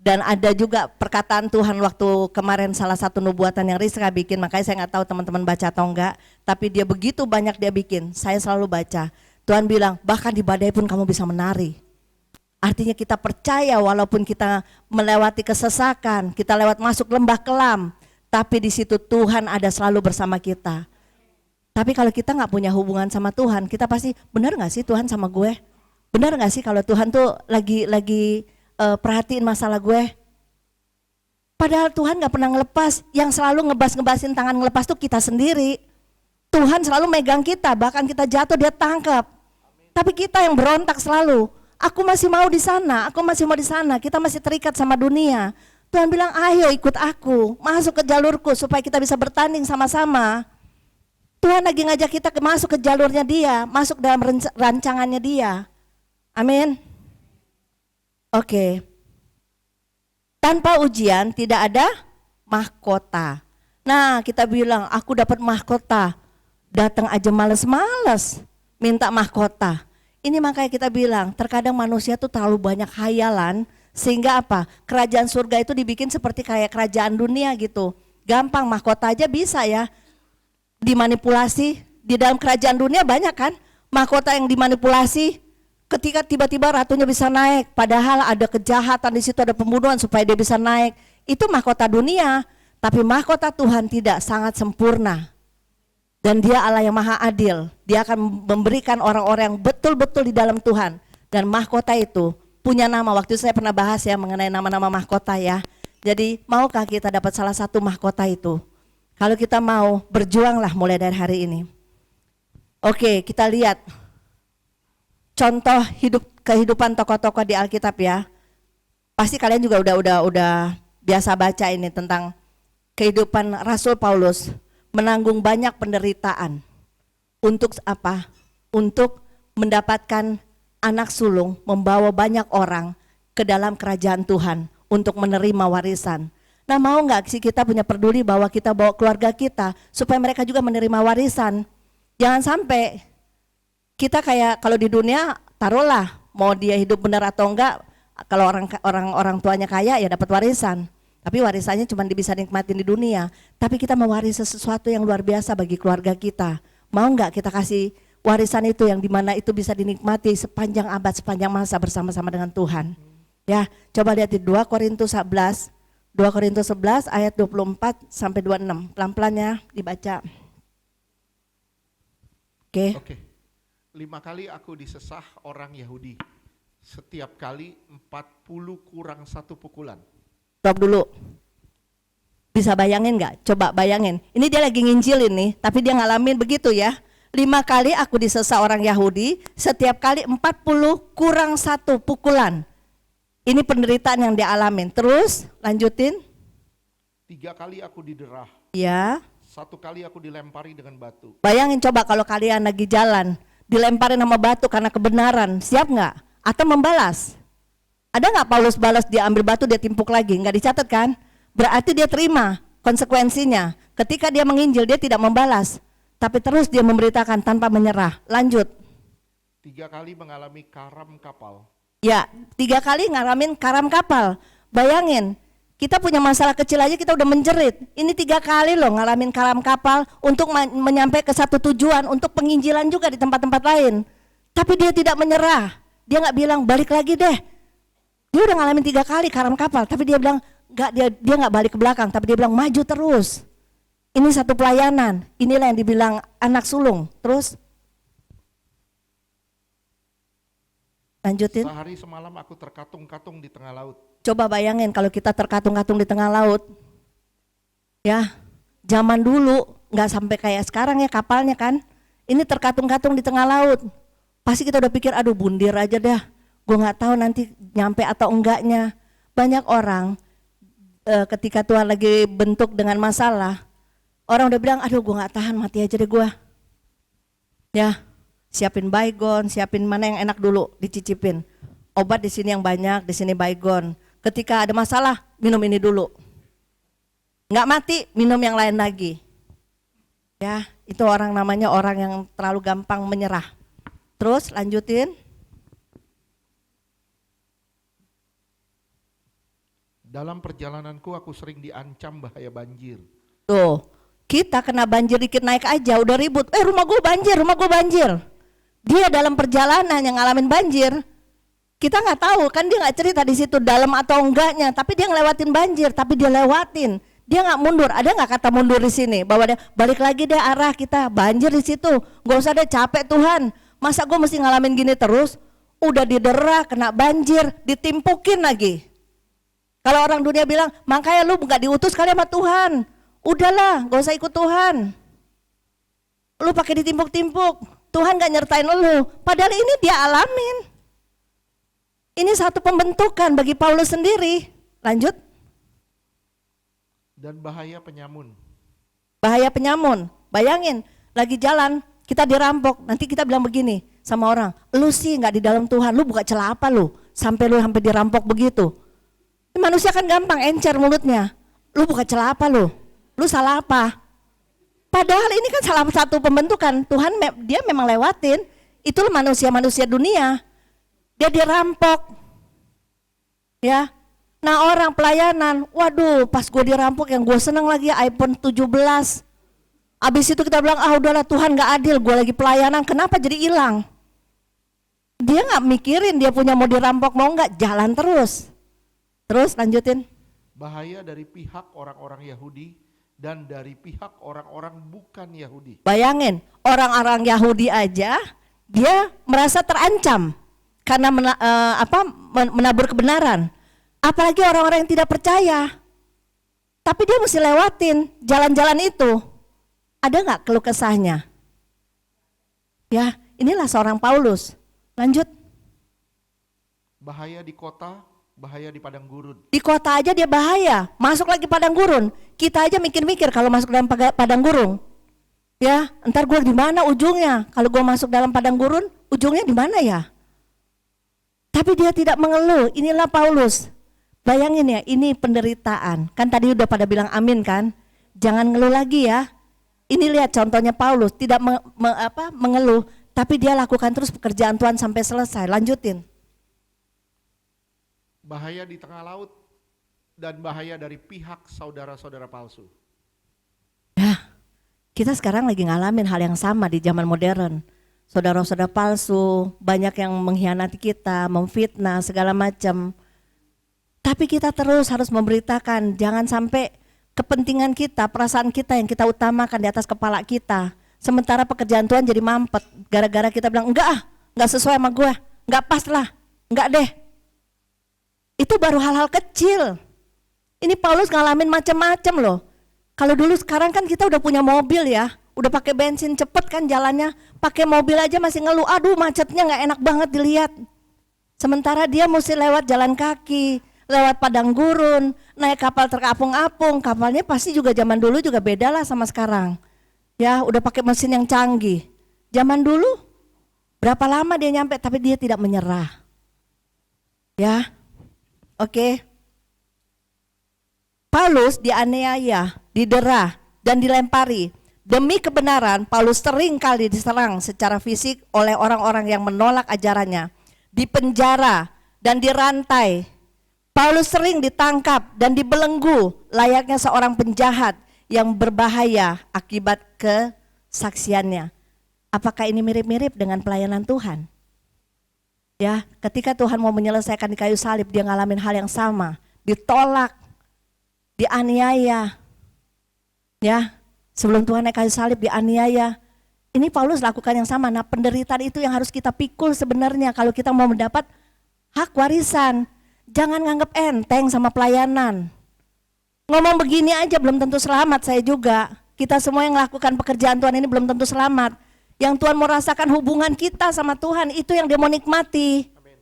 Dan ada juga perkataan Tuhan waktu kemarin salah satu nubuatan yang Rizka bikin, makanya saya nggak tahu teman-teman baca atau enggak, tapi dia begitu banyak dia bikin, saya selalu baca. Tuhan bilang, bahkan di badai pun kamu bisa menari. Artinya kita percaya walaupun kita melewati kesesakan, kita lewat masuk lembah kelam, tapi di situ Tuhan ada selalu bersama kita. Tapi kalau kita nggak punya hubungan sama Tuhan, kita pasti, benar nggak sih Tuhan sama gue? Benar nggak sih kalau Tuhan tuh lagi perhatiin masalah gue? Padahal Tuhan gak pernah ngelepas. Yang selalu ngebasin tangan ngelepas tuh kita sendiri. Tuhan selalu megang kita, bahkan kita jatuh dia tangkap. Tapi kita yang berontak selalu. Aku masih mau di sana, aku masih mau di sana. Kita masih terikat sama dunia. Tuhan bilang, ayo ikut aku, masuk ke jalurku supaya kita bisa bertanding sama-sama. Tuhan lagi ngajak kita masuk ke jalurnya Dia, masuk dalam rancangannya Dia. Amin. Oke. Tanpa ujian tidak ada mahkota. Nah, kita bilang aku dapat mahkota. Datang aja males-males minta mahkota. Ini makanya kita bilang, terkadang manusia tuh terlalu banyak hayalan sehingga apa? Kerajaan surga itu dibikin seperti kayak kerajaan dunia gitu. Gampang, mahkota aja bisa ya dimanipulasi. Di dalam kerajaan dunia banyak kan mahkota yang dimanipulasi. Ketika tiba-tiba ratunya bisa naik, padahal ada kejahatan di situ, ada pembunuhan supaya dia bisa naik. Itu mahkota dunia, tapi mahkota Tuhan tidak, sangat sempurna. Dan Dia Allah yang maha adil. Dia akan memberikan orang-orang yang betul-betul di dalam Tuhan. Dan mahkota itu punya nama. Waktu itu saya pernah bahas ya mengenai nama-nama mahkota ya. Jadi maukah kita dapat salah satu mahkota itu? Kalau kita mau, berjuanglah mulai dari hari ini. Oke, kita lihat contoh kehidupan tokoh-tokoh di Alkitab ya. Pasti kalian juga udah biasa baca ini tentang kehidupan Rasul Paulus menanggung banyak penderitaan. Untuk apa? Untuk mendapatkan anak sulung, membawa banyak orang ke dalam kerajaan Tuhan untuk menerima warisan. Nah, mau nggak sih kita punya peduli bahwa kita bawa keluarga kita supaya mereka juga menerima warisan? Jangan sampai kita kayak kalau di dunia, taruhlah mau dia hidup benar atau enggak, kalau orang tuanya kaya ya dapat warisan. Tapi warisannya cuma bisa nikmatin di dunia. Tapi kita mewarisi sesuatu yang luar biasa bagi keluarga kita. Mau enggak kita kasih warisan itu yang dimana itu bisa dinikmati sepanjang abad, sepanjang masa bersama-sama dengan Tuhan. Ya, coba lihat di 2 Korintus 11. 2 Korintus 11 ayat 24 sampai 26. Pelan-pelan ya dibaca. Oke. 5 kali aku disesah orang Yahudi. Setiap kali 40 kurang 1 pukulan. Stop dulu. Bisa bayangin nggak? Coba bayangin. Ini dia lagi nginjilin nih, tapi dia ngalamin begitu ya. 5 kali aku disesah orang Yahudi, setiap kali 40 kurang 1 pukulan. Ini penderitaan yang dia alamin. Terus lanjutin. 3 kali aku diderah. Ya. 1 kali aku dilempari dengan batu. Bayangin coba kalau kalian lagi jalan, dilemparin sama batu karena kebenaran, siap nggak? Atau membalas? Ada nggak Paulus balas, dia ambil batu dia timpuk lagi? Nggak dicatat kan? Berarti dia terima konsekuensinya. Ketika dia menginjil dia tidak membalas, tapi terus dia memberitakan tanpa menyerah. Lanjut. 3 kali mengalami karam kapal. Ya, 3 kali ngalamin karam kapal. Bayangin, kita punya masalah kecil aja kita udah menjerit. Ini 3 kali loh ngalamin karam kapal untuk menyampai ke satu tujuan, untuk penginjilan juga di tempat-tempat lain. Tapi dia tidak menyerah. Dia nggak bilang balik lagi deh. Dia udah ngalamin 3 kali karam kapal, tapi dia bilang nggak, dia nggak balik ke belakang, tapi dia bilang maju terus. Ini satu pelayanan. Inilah yang dibilang anak sulung. Terus lanjutin. Sehari semalam aku terkatung-katung di tengah laut. Coba bayangin kalau kita terkatung-katung di tengah laut. Ya, zaman dulu nggak sampai kayak sekarang ya kapalnya kan. Ini terkatung-katung di tengah laut. Pasti kita udah pikir aduh bundir aja dah. Gue nggak tahu nanti nyampe atau enggaknya. Banyak orang ketika Tuhan lagi bentuk dengan masalah, orang udah bilang, aduh gue gak tahan, mati aja deh gue. Ya, siapin baygon, siapin mana yang enak dulu, dicicipin. Obat di sini yang banyak, di sini baygon. Ketika ada masalah, minum ini dulu. Nggak mati, minum yang lain lagi. Ya, itu orang namanya orang yang terlalu gampang menyerah. Terus lanjutin. Dalam perjalananku aku sering diancam bahaya banjir. Tuh, kita kena banjir dikit naik aja udah ribut. Rumah gue banjir, rumah gue banjir. Dia dalam perjalanan yang ngalamin banjir. Kita nggak tahu kan, dia nggak cerita di situ dalam atau enggaknya. Tapi dia ngelewatin banjir, tapi dia lewatin. Dia nggak mundur. Ada nggak kata mundur di sini? Bahwa dia balik lagi deh arah kita. Banjir di situ. Gak usah deh, capek Tuhan. Masa gue mesti ngalamin gini terus? Udah didera, kena banjir, ditimpukin lagi. Kalau orang dunia bilang, makanya lu nggak diutus kali sama Tuhan. Udahlah, gak usah ikut Tuhan. Lu pakai ditimpuk-timpuk. Tuhan gak nyertain lu. Padahal ini dia alamin. Ini satu pembentukan bagi Paulus sendiri. Lanjut. Dan bahaya penyamun. Bahaya penyamun. Bayangin, lagi jalan, kita dirampok. Nanti kita bilang begini sama orang, lu sih gak di dalam Tuhan, lu buka celah apa lu? Sampai dirampok begitu. Manusia kan gampang, encer mulutnya. Lu buka celah apa lu? Lu salah apa? Padahal ini kan salah satu pembentukan. Tuhan dia memang lewatin. Itulah manusia-manusia dunia. Dia dirampok. Ya. Nah orang pelayanan, waduh pas gue dirampok yang gue seneng lagi iPhone 17. Abis itu kita bilang, udahlah Tuhan gak adil, gue lagi pelayanan, kenapa jadi hilang? Dia gak mikirin dia punya mau dirampok mau gak, jalan terus. Terus lanjutin. Bahaya dari pihak orang-orang Yahudi dan dari pihak orang-orang bukan Yahudi. Bayangin, orang-orang Yahudi aja dia merasa terancam karena menabur kebenaran. Apalagi orang-orang yang tidak percaya. Tapi dia mesti lewatin jalan-jalan itu. Ada nggak keluh kesahnya? Ya, inilah seorang Paulus. Lanjut. Bahaya di kota, bahaya di padang gurun. Di kota aja dia bahaya, masuk lagi padang gurun. Kita aja mikir-mikir kalau masuk dalam padang gurun. Ya, entar gue di mana ujungnya? Kalau gue masuk dalam padang gurun, ujungnya di mana ya? Tapi dia tidak mengeluh. Inilah Paulus. Bayangin ya, ini penderitaan. Kan tadi udah pada bilang amin kan? Jangan ngeluh lagi ya. Ini lihat contohnya Paulus, tidak mengeluh, tapi dia lakukan terus pekerjaan Tuhan sampai selesai. Lanjutin. Bahaya di tengah laut dan bahaya dari pihak saudara-saudara palsu. Ya, kita sekarang lagi ngalamin hal yang sama di zaman modern. Saudara-saudara palsu, banyak yang mengkhianati kita, memfitnah segala macam. Tapi kita terus harus memberitakan, jangan sampai kepentingan kita, perasaan kita yang kita utamakan di atas kepala kita. Sementara pekerjaan Tuhan jadi mampet, gara-gara kita bilang, enggak sesuai sama gue, enggak pas lah, enggak deh. Itu baru hal-hal kecil. Ini Paulus ngalamin macam-macam loh. Kalau dulu sekarang kan kita udah punya mobil ya, udah pakai bensin cepet kan jalannya, pakai mobil aja masih ngeluh, aduh macetnya nggak enak banget dilihat. Sementara dia mesti lewat jalan kaki, lewat padang gurun, naik kapal terapung-apung, kapalnya pasti juga zaman dulu juga beda lah sama sekarang. Ya udah pakai mesin yang canggih. Zaman dulu berapa lama dia nyampe, tapi dia tidak menyerah. Ya. Oke. Paulus dianiaya, didera, dan dilempari. Demi kebenaran, Paulus sering kali diserang secara fisik oleh orang-orang yang menolak ajarannya. Dipenjara dan dirantai. Paulus sering ditangkap dan dibelenggu layaknya seorang penjahat yang berbahaya akibat kesaksiannya. Apakah ini mirip-mirip dengan pelayanan Tuhan? Ya, ketika Tuhan mau menyelesaikan di kayu salib, dia ngalamin hal yang sama, ditolak, dianiaya. Ya, sebelum Tuhan naik kayu salib dianiaya. Ini Paulus lakukan yang sama. Nah, penderitaan itu yang harus kita pikul sebenarnya kalau kita mau mendapat hak warisan. Jangan nganggap enteng sama pelayanan. Ngomong begini aja belum tentu selamat, saya juga. Kita semua yang melakukan pekerjaan Tuhan ini belum tentu selamat. Yang Tuhan mau rasakan hubungan kita sama Tuhan, itu yang dia mau nikmati. Amin.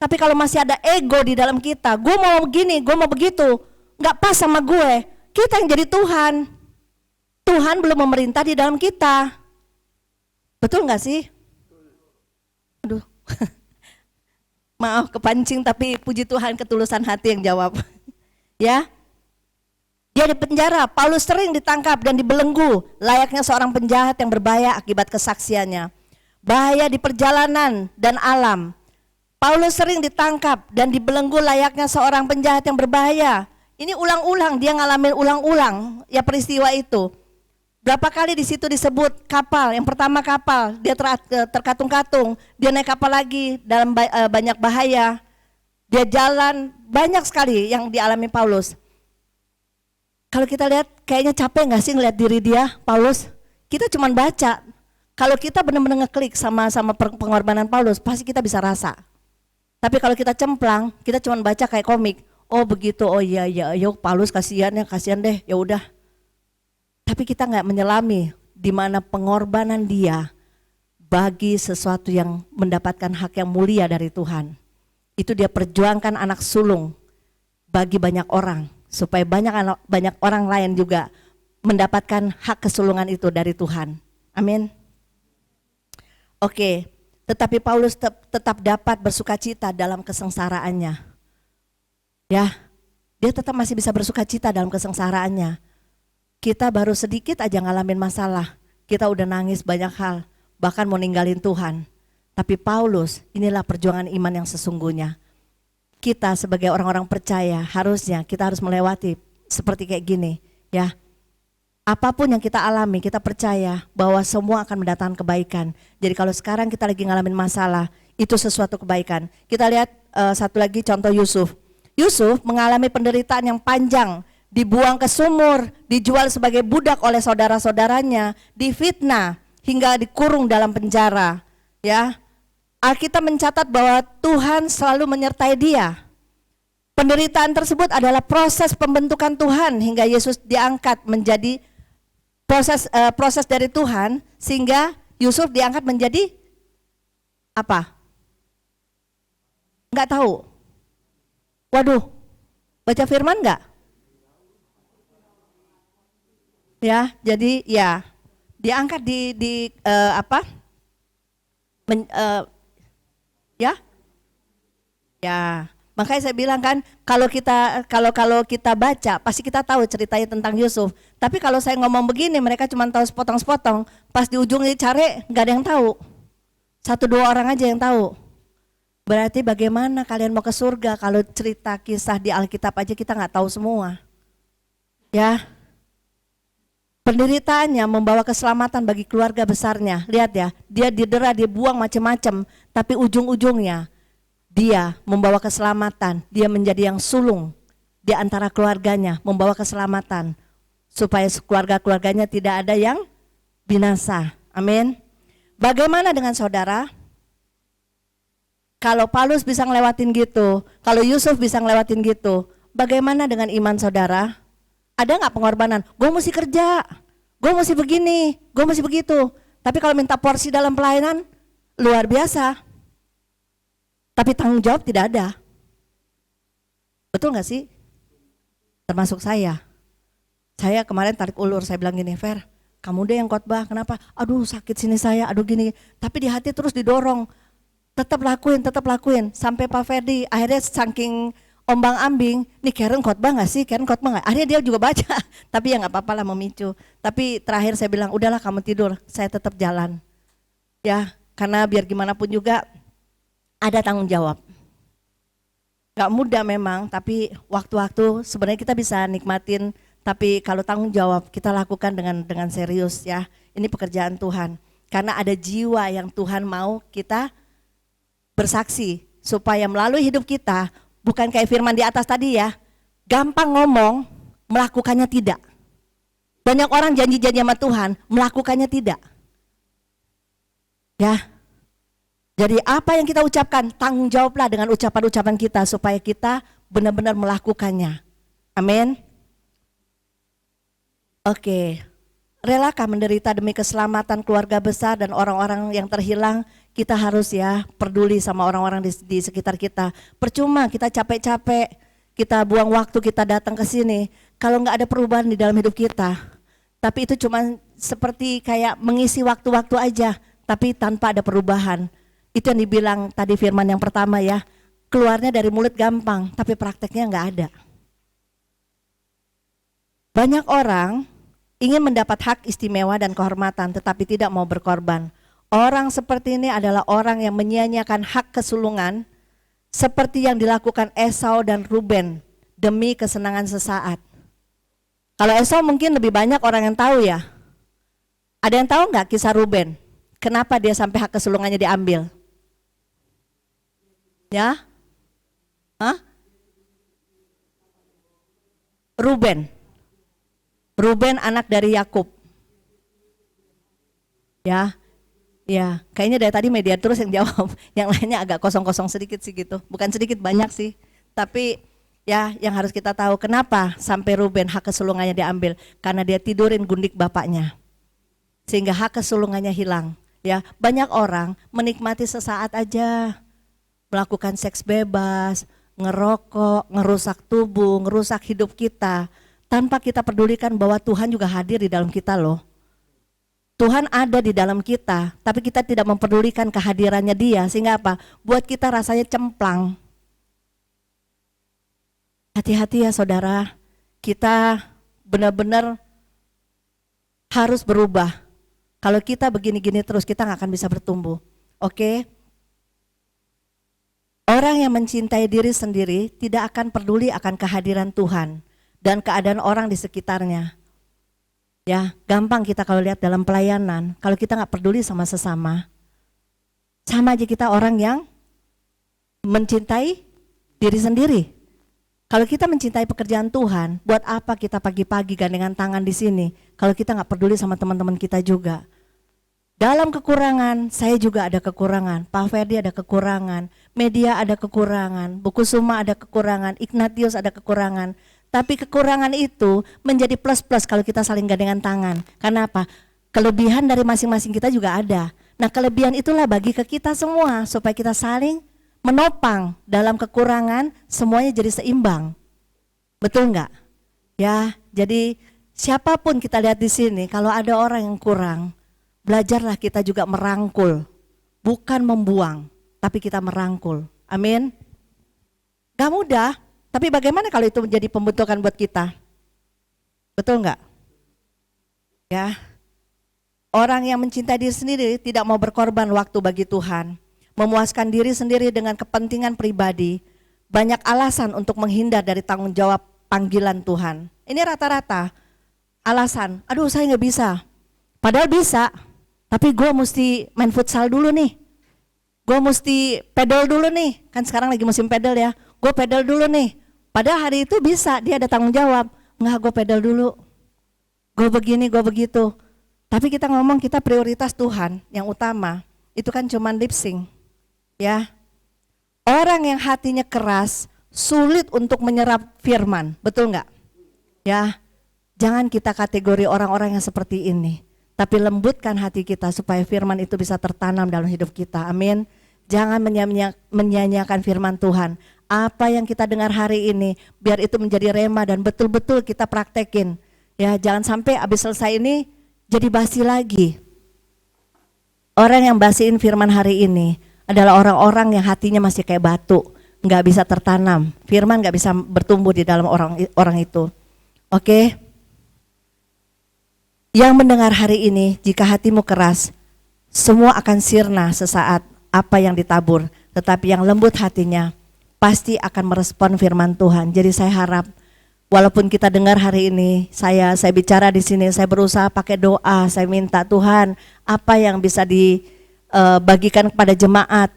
Tapi kalau masih ada ego di dalam kita, gue mau begini, gue mau begitu, nggak pas sama gue. Kita yang jadi Tuhan. Tuhan belum memerintah di dalam kita. Betul nggak sih? Aduh, maaf kepancing, tapi puji Tuhan ketulusan hati yang jawab. Ya, dia di penjara. Paulus sering ditangkap dan dibelenggu, layaknya seorang penjahat yang berbahaya akibat kesaksiannya. Bahaya di perjalanan dan alam. Paulus sering ditangkap dan dibelenggu layaknya seorang penjahat yang berbahaya. Ini ulang-ulang, dia ngalamin ulang-ulang ya peristiwa itu. Berapa kali di situ disebut kapal. Yang pertama kapal, dia terkatung-katung, dia naik kapal lagi dalam banyak bahaya. Dia jalan, banyak sekali yang dialami Paulus. Kalau kita lihat, kayaknya capek gak sih ngeliat diri dia, Paulus? Kita cuma baca. Kalau kita benar-benar ngeklik sama pengorbanan Paulus, pasti kita bisa rasa. Tapi kalau kita cemplang, kita cuma baca kayak komik. Oh begitu, oh iya, yuk Paulus kasihan deh, ya udah. Tapi kita nggak menyelami di mana pengorbanan dia bagi sesuatu yang mendapatkan hak yang mulia dari Tuhan. Itu dia perjuangkan anak sulung bagi banyak orang, supaya banyak orang lain juga mendapatkan hak kesulungan itu dari Tuhan. Amin. Oke, tetapi Paulus tetap dapat bersukacita dalam kesengsaraannya. Ya, dia tetap masih bisa bersukacita dalam kesengsaraannya. Kita baru sedikit aja ngalamin masalah, kita udah nangis banyak hal, bahkan mau ninggalin Tuhan. Tapi Paulus, inilah perjuangan iman yang sesungguhnya. Kita sebagai orang-orang percaya, harusnya kita harus melewati seperti kayak gini, ya. Apapun yang kita alami, kita percaya bahwa semua akan mendatangkan kebaikan. Jadi kalau sekarang kita lagi ngalamin masalah, itu sesuatu kebaikan. Kita lihat satu lagi contoh Yusuf. Yusuf mengalami penderitaan yang panjang, dibuang ke sumur, dijual sebagai budak oleh saudara-saudaranya, difitnah hingga dikurung dalam penjara. Ya, Alkitab mencatat bahwa Tuhan selalu menyertai dia. Penderitaan tersebut adalah proses pembentukan Tuhan hingga Yesus diangkat menjadi proses dari Tuhan, sehingga Yusuf diangkat menjadi apa? Enggak tahu. Waduh, baca firman enggak? Ya, jadi ya diangkat di apa? Ya, makanya saya bilang kan, kalau kita baca, pasti kita tahu ceritanya tentang Yusuf. Tapi kalau saya ngomong begini, mereka cuma tahu sepotong-sepotong. Pas di ujung dicari, nggak ada yang tahu. 1-2 orang aja yang tahu. Berarti bagaimana kalian mau ke surga kalau cerita kisah di Alkitab aja kita nggak tahu semua. Ya, penderitaannya membawa keselamatan bagi keluarga besarnya. Lihat ya, dia didera, dibuang macam-macam, tapi ujung-ujungnya dia membawa keselamatan. Dia menjadi yang sulung di antara keluarganya, membawa keselamatan supaya keluarga-keluarganya tidak ada yang binasa. Amin. Bagaimana dengan saudara? Kalau Paulus bisa ngelewatin gitu, kalau Yusuf bisa ngelewatin gitu, bagaimana dengan iman saudara? Ada nggak pengorbanan? Gue mesti kerja, gue mesti begini, gue mesti begitu. Tapi kalau minta porsi dalam pelayanan, luar biasa. Tapi tanggung jawab tidak ada. Betul nggak sih? Termasuk saya. Saya kemarin tarik ulur, saya bilang gini, Fer, kamu deh yang khotbah, kenapa? Aduh sakit sini saya, aduh gini. Tapi di hati terus didorong, tetap lakuin. Sampai Pak Ferdi akhirnya saking ombang-ambing, nih Karen khotbah nggak sih? Karen khotbah nggak? Akhirnya dia juga baca, tapi ya nggak apa-apa lah memicu. Tapi terakhir saya bilang, udahlah kamu tidur, saya tetap jalan. Ya, karena biar gimana pun juga ada tanggung jawab. Gak mudah memang, tapi waktu-waktu sebenarnya kita bisa nikmatin, tapi kalau tanggung jawab kita lakukan dengan serius ya. Ini pekerjaan Tuhan. Karena ada jiwa yang Tuhan mau kita bersaksi, supaya melalui hidup kita, bukan kayak firman di atas tadi ya, gampang ngomong, melakukannya tidak. Banyak orang janji-janji sama Tuhan, melakukannya tidak. Ya, jadi apa yang kita ucapkan, tanggung jawablah dengan ucapan-ucapan kita, supaya kita benar-benar melakukannya. Amin. Oke, relakah menderita demi keselamatan keluarga besar dan orang-orang yang terhilang? Kita harus ya peduli sama orang-orang di sekitar kita. Percuma kita capek-capek, kita buang waktu, kita datang ke sini, kalau nggak ada perubahan di dalam hidup kita, tapi itu cuma seperti kayak mengisi waktu-waktu aja, tapi tanpa ada perubahan. Itu yang dibilang tadi firman yang pertama ya, keluarnya dari mulut gampang, tapi prakteknya nggak ada. Banyak orang ingin mendapat hak istimewa dan kehormatan, tetapi tidak mau berkorban. Orang seperti ini adalah orang yang menyia-nyiakan hak kesulungan, seperti yang dilakukan Esau dan Ruben demi kesenangan sesaat. Kalau Esau mungkin lebih banyak orang yang tahu ya. Ada yang tahu nggak kisah Ruben? Kenapa dia sampai hak kesulungannya diambil? Ya? Hah? Ruben anak dari Yakub. Ya, ya, kayaknya dari tadi media terus yang jawab, yang lainnya agak kosong-kosong sedikit sih gitu. Bukan sedikit, banyak sih. Tapi ya yang harus kita tahu kenapa sampai Ruben hak kesulungannya diambil, karena dia tidurin gundik bapaknya. Sehingga hak kesulungannya hilang. Ya, banyak orang menikmati sesaat aja, melakukan seks bebas, ngerokok, ngerusak tubuh, ngerusak hidup kita, tanpa kita pedulikan bahwa Tuhan juga hadir di dalam kita loh. Tuhan ada di dalam kita, tapi kita tidak mempedulikan kehadirannya Dia, sehingga apa? Buat kita rasanya cemplang. Hati-hati ya saudara, kita benar-benar harus berubah. Kalau kita begini-gini terus, kita gak akan bisa bertumbuh. Oke? Orang yang mencintai diri sendiri tidak akan peduli akan kehadiran Tuhan dan keadaan orang di sekitarnya. Ya, gampang kita kalau lihat dalam pelayanan, kalau kita nggak peduli sama sesama, sama aja kita orang yang mencintai diri sendiri. Kalau kita mencintai pekerjaan Tuhan, buat apa kita pagi-pagi gandengan tangan di sini? Kalau kita nggak peduli sama teman-teman kita juga. Dalam kekurangan, saya juga ada kekurangan. Pak Ferdi ada kekurangan, media ada kekurangan, Buku Suma ada kekurangan, Ignatius ada kekurangan. Tapi kekurangan itu menjadi plus-plus kalau kita saling gandengan tangan. Karena apa? Kelebihan dari masing-masing kita juga ada. Nah, kelebihan itulah bagi ke kita semua supaya kita saling menopang dalam kekurangan, semuanya jadi seimbang. Betul enggak? Ya, jadi siapapun kita lihat di sini, kalau ada orang yang kurang, belajarlah kita juga merangkul, bukan membuang, tapi kita merangkul. Amin. Gak mudah. Tapi bagaimana kalau itu menjadi pembentukan buat kita? Betul enggak? Ya. Orang yang mencintai diri sendiri tidak mau berkorban waktu bagi Tuhan, memuaskan diri sendiri dengan kepentingan pribadi, banyak alasan untuk menghindar dari tanggung jawab panggilan Tuhan. Ini rata-rata alasan, aduh saya nggak bisa. Padahal bisa, tapi gue mesti main futsal dulu nih. Gue mesti pedal dulu nih, kan sekarang lagi musim pedal ya. Gue pedal dulu nih. Padahal hari itu bisa, dia ada tanggung jawab. Enggak, gue pedal dulu. Gue begini, gue begitu. Tapi kita ngomong kita prioritas Tuhan yang utama. Itu kan cuma lip sync. Ya. Orang yang hatinya keras sulit untuk menyerap firman. Betul enggak? Ya. Jangan kita kategori orang-orang yang seperti ini. Tapi lembutkan hati kita supaya firman itu bisa tertanam dalam hidup kita. Amin. Jangan menyanyiakan firman Tuhan. Apa yang kita dengar hari ini, biar itu menjadi rema dan betul-betul kita praktekin. Ya, jangan sampai habis selesai ini jadi basi lagi. Orang yang basiin firman hari ini adalah orang-orang yang hatinya masih kayak batu, nggak bisa tertanam. Firman nggak bisa bertumbuh di dalam orang itu. Oke? Yang mendengar hari ini, jika hatimu keras, semua akan sirna sesaat apa yang ditabur. Tetapi yang lembut hatinya pasti akan merespon firman Tuhan. Jadi saya harap walaupun kita dengar hari ini, saya bicara di sini, saya berusaha pakai doa, saya minta Tuhan apa yang bisa dibagikan kepada jemaat.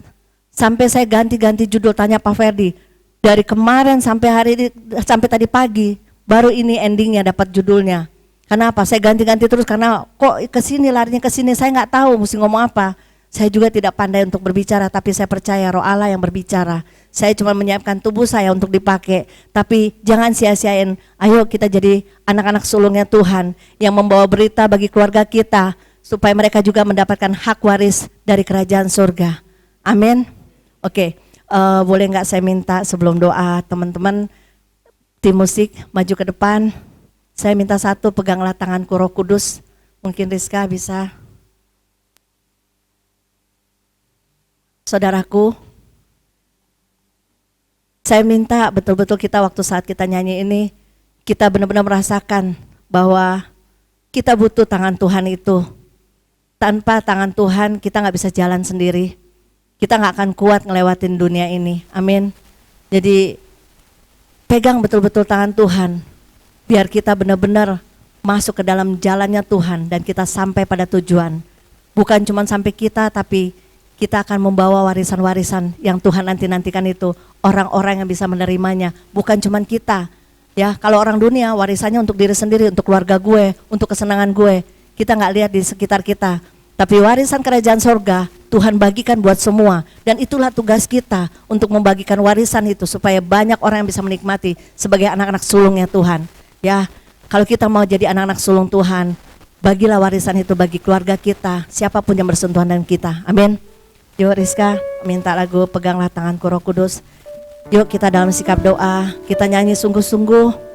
Sampai saya ganti-ganti judul, tanya Pak Ferdi, dari kemarin sampai hari ini, sampai tadi pagi, baru ini endingnya dapat judulnya. Kenapa? Saya ganti-ganti terus karena kok kesini larinya kesini, saya nggak tahu mesti ngomong apa. Saya juga tidak pandai untuk berbicara, tapi saya percaya Roh Allah yang berbicara. Saya cuma menyiapkan tubuh saya untuk dipakai, tapi jangan sia-siain. Ayo kita jadi anak-anak sulungnya Tuhan yang membawa berita bagi keluarga kita supaya mereka juga mendapatkan hak waris dari kerajaan surga. Amin. Oke, boleh nggak saya minta sebelum doa teman-teman Tim musik maju ke depan. Saya minta satu, peganglah tanganku Roh Kudus. Mungkin Rizka bisa. Saudaraku, saya minta betul-betul kita waktu saat kita nyanyi ini, kita benar-benar merasakan bahwa kita butuh tangan Tuhan itu. Tanpa tangan Tuhan kita nggak bisa jalan sendiri. Kita nggak akan kuat ngelewatin dunia ini. Amin. Jadi pegang betul-betul tangan Tuhan. Biar kita benar-benar masuk ke dalam jalannya Tuhan dan kita sampai pada tujuan. Bukan cuma sampai kita, tapi kita akan membawa warisan-warisan yang Tuhan nanti-nantikan itu. Orang-orang yang bisa menerimanya. Bukan cuma kita. Ya, kalau orang dunia warisannya untuk diri sendiri, untuk keluarga gue, untuk kesenangan gue. Kita nggak lihat di sekitar kita. Tapi warisan kerajaan sorga Tuhan bagikan buat semua. Dan itulah tugas kita untuk membagikan warisan itu supaya banyak orang yang bisa menikmati sebagai anak-anak sulungnya Tuhan. Ya, kalau kita mau jadi anak-anak sulung Tuhan, bagilah warisan itu bagi keluarga kita, siapapun yang bersentuhan dengan kita. Amin. Yuk Rizka, minta lagu Peganglah Tanganku Roh Kudus. Yuk kita dalam sikap doa, kita nyanyi sungguh-sungguh.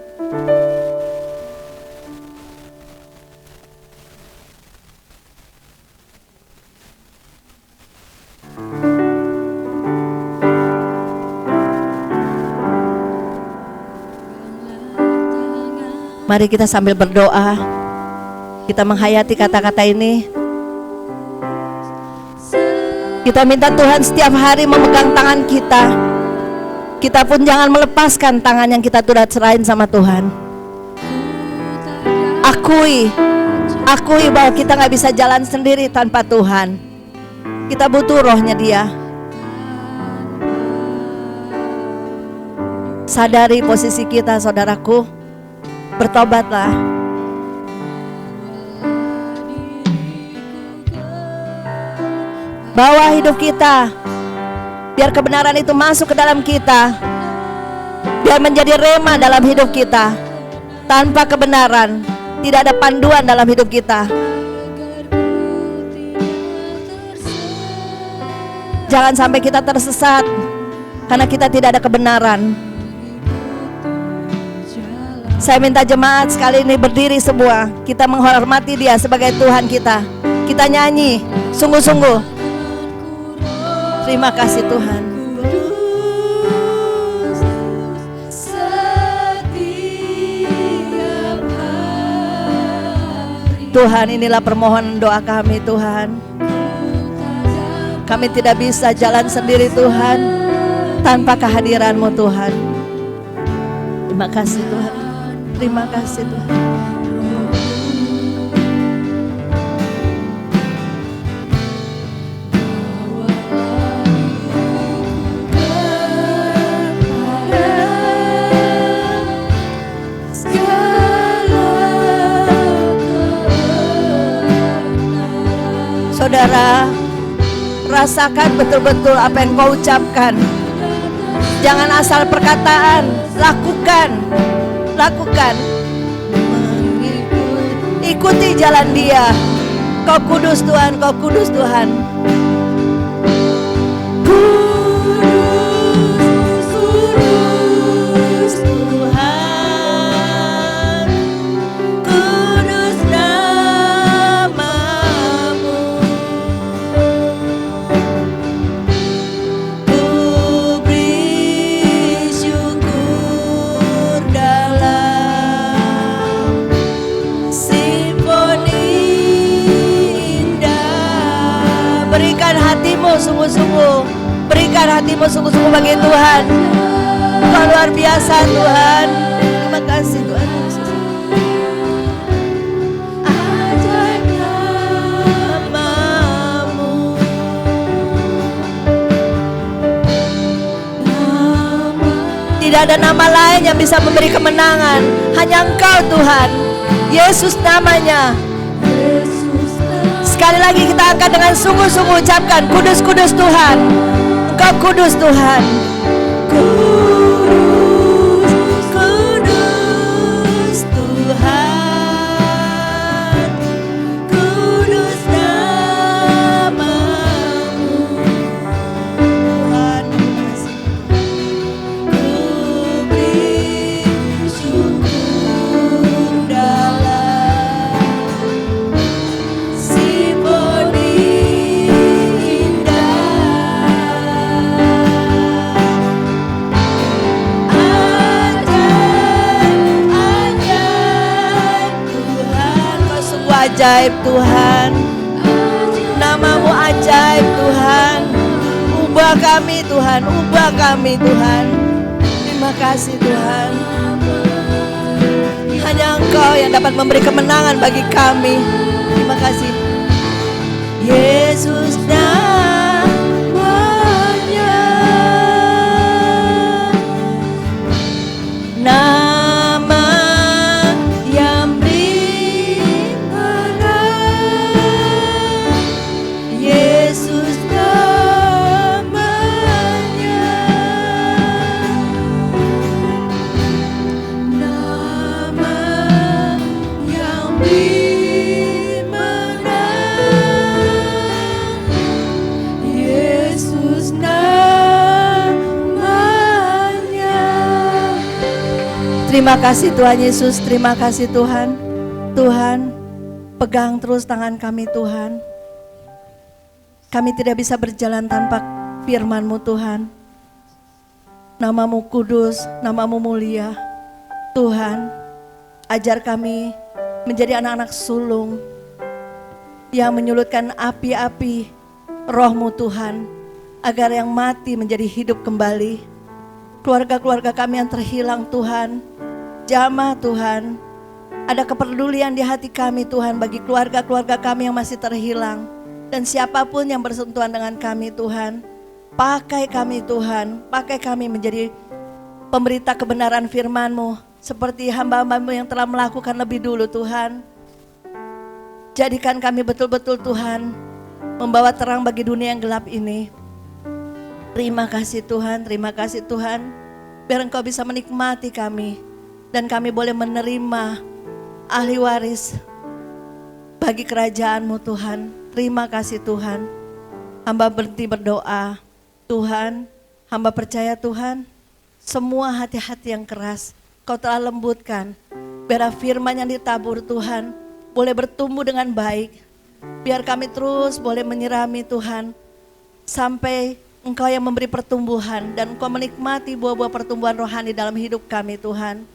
Mari kita sambil berdoa, kita menghayati kata-kata ini. Kita minta Tuhan setiap hari memegang tangan kita. Kita pun jangan melepaskan tangan yang kita sudah serahin sama Tuhan. Akui bahwa kita gak bisa jalan sendiri tanpa Tuhan. Kita butuh rohnya Dia. Sadari posisi kita, saudaraku. Bertobatlah. Bawa hidup kita, biar kebenaran itu masuk ke dalam kita, biar menjadi rema dalam hidup kita. Tanpa kebenaran tidak ada panduan dalam hidup kita. Jangan sampai kita tersesat karena kita tidak ada kebenaran. Saya minta jemaat sekali ini berdiri semua. Kita menghormati Dia sebagai Tuhan kita. Kita nyanyi sungguh-sungguh. Terima kasih Tuhan. Tuhan, inilah permohonan doa kami Tuhan. Kami tidak bisa jalan sendiri Tuhan tanpa kehadiran-Mu Tuhan. Terima kasih Tuhan. Terima kasih Tuhan. Saudara, rasakan betul-betul apa yang kau ucapkan. Jangan asal perkataan, lakukan. Ikuti jalan Dia. Kau kudus Tuhan, Kau kudus Tuhan. Kudus Tuhan, kudus nama-Mu. Ku beri syukur dalam simfoni indah. Berikan hatimu sungguh-sungguh. Berikan hatimu sungguh-sungguh bagi Tuhan. Kau luar biasa Tuhan. Terima kasih Tuhan Yesus. Ajaibnya nama-Mu. Tidak ada nama lain yang bisa memberi kemenangan. Hanya Engkau Tuhan. Yesus namanya. Sekali lagi kita angkat dengan sungguh-sungguh ucapkan, kudus, kudus Tuhan. Engkau kudus Tuhan. Kudus, kudus Tuhan. Kudus nama-Mu. Tuhan, ku beri ajaib Tuhan. Namamu ajaib Tuhan. Ubah kami Tuhan, ubah kami Tuhan. Terima kasih Tuhan. Hanya Engkau yang dapat memberi kemenangan bagi kami. Terima kasih Yesus namanya. Nama yang beri menang. Yesus namanya. Nama yang beri menang. Yesus namanya. Terima kasih Tuhan Yesus, terima kasih Tuhan. Tuhan, pegang terus tangan kami Tuhan. Kami tidak bisa berjalan tanpa firman-Mu Tuhan. Namamu kudus, namamu mulia. Tuhan, ajar kami menjadi anak-anak sulung yang menyulutkan api-api roh-Mu Tuhan, agar yang mati menjadi hidup kembali. Keluarga-keluarga kami yang terhilang Tuhan, jamah Tuhan, ada kepedulian di hati kami Tuhan bagi keluarga-keluarga kami yang masih terhilang. Dan siapapun yang bersentuhan dengan kami Tuhan, pakai kami Tuhan, pakai kami menjadi pemberita kebenaran firman-Mu, seperti hamba-hamba-Mu yang telah melakukan lebih dulu Tuhan. Jadikan kami betul-betul Tuhan, membawa terang bagi dunia yang gelap ini. Terima kasih Tuhan, terima kasih Tuhan. Biar Engkau bisa menikmati kami, dan kami boleh menerima ahli waris bagi kerajaan-Mu Tuhan. Terima kasih Tuhan. Hamba berhenti berdoa. Tuhan, hamba percaya Tuhan, semua hati-hati yang keras Kau telah lembutkan. Biar firman yang ditabur Tuhan boleh bertumbuh dengan baik. Biar kami terus boleh menyirami Tuhan, sampai Engkau yang memberi pertumbuhan, dan Engkau menikmati buah-buah pertumbuhan rohani dalam hidup kami Tuhan.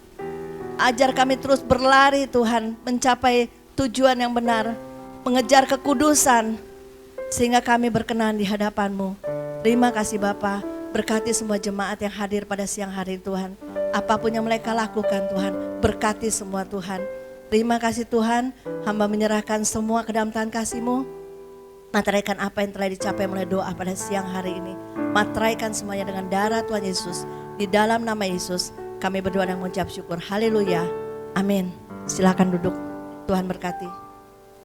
Ajar kami terus berlari Tuhan, mencapai tujuan yang benar, mengejar kekudusan, sehingga kami berkenan di hadapan-Mu. Terima kasih Bapa, berkati semua jemaat yang hadir pada siang hari Tuhan. Apapun yang mereka lakukan Tuhan, berkati semua Tuhan. Terima kasih Tuhan, hamba menyerahkan semua ke dalam tangan kasih-Mu. Materaikan apa yang telah dicapai melalui doa pada siang hari ini. Materaikan semuanya dengan darah Tuhan Yesus. Di dalam nama Yesus kami berdoa dan mengucap syukur. Haleluya. Amin. Silakan duduk. Tuhan berkati.